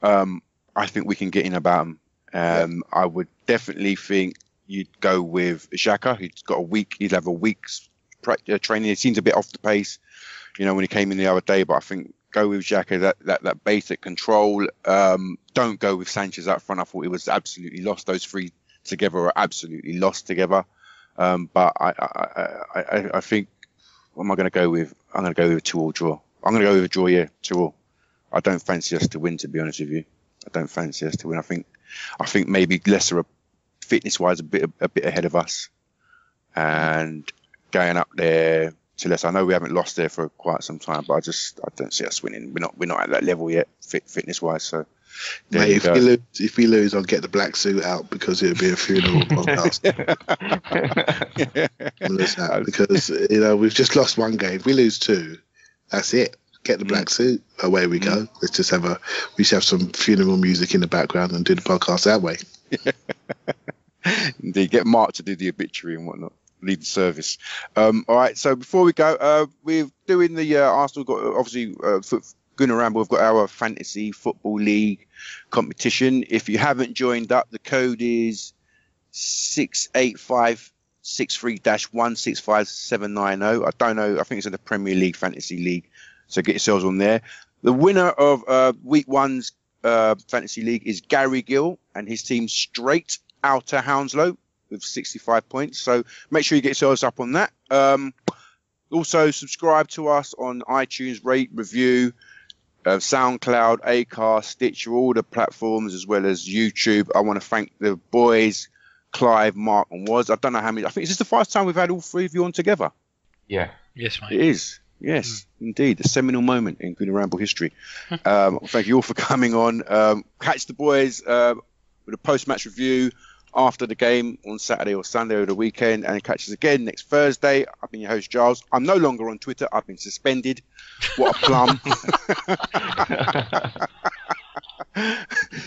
I think we can get in about him. I would definitely think you'd go with Xhaka, he'd have a week's training. He seems a bit off the pace, when he came in the other day, but I think go with Xhaka, that basic control. Don't go with Sanchez up front. I thought he was absolutely lost. Those three together are absolutely lost together. But I think, what am I going to go with? I'm going to go with a 2-2 draw. I'm going to go with a draw, 2-2. I don't fancy us to win, to be honest with you. I don't fancy us to win. I think maybe Leicester are fitness-wise a bit ahead of us, and going up there to Leicester. I know we haven't lost there for quite some time, but I don't see us winning. We're not at that level yet, fitness-wise. So. Mate, if we lose, I'll get the black suit out because it'll be a funeral podcast. Because we've just lost one game. If we lose 2, that's it. Get the black suit. Away we go. Let's just we should have some funeral music in the background and do the podcast that way. Indeed, get Mark to do the obituary and whatnot. Lead the service. All right. So before we go, we're doing the Arsenal. Got obviously Gooner Ramble. We've got our fantasy football league competition. If you haven't joined up, the code is 68563-165790. I don't know. I think it's in the Premier League Fantasy League. So get yourselves on there. The winner of week 1's Fantasy League is Gary Gill and his team Straight Outta Hounslow with 65 points. So make sure you get yourselves up on that. Also, subscribe to us on iTunes, rate, review, SoundCloud, Acast, Stitcher, all the platforms, as well as YouTube. I want to thank the boys, Clive, Mark, and Woz. I don't know how many. I think is this the first time we've had all 3 of you on together? Yeah. Yes, mate. It is. Yes, indeed. A seminal moment in Gooner Ramble history. Thank you all for coming on. Catch the boys with a post-match review after the game on Saturday or Sunday or the weekend, and catch us again next Thursday. I've been your host, Giles. I'm no longer on Twitter. I've been suspended. What a plum.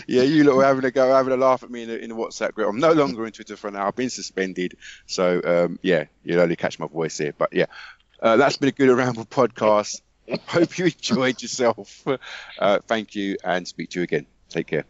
Yeah, you lot were having a laugh at me in the WhatsApp group. I'm no longer on Twitter for now. I've been suspended. So, you'll only catch my voice here. But, that's been a Good Ramble podcast. Hope you enjoyed yourself. Thank you, and speak to you again. Take care.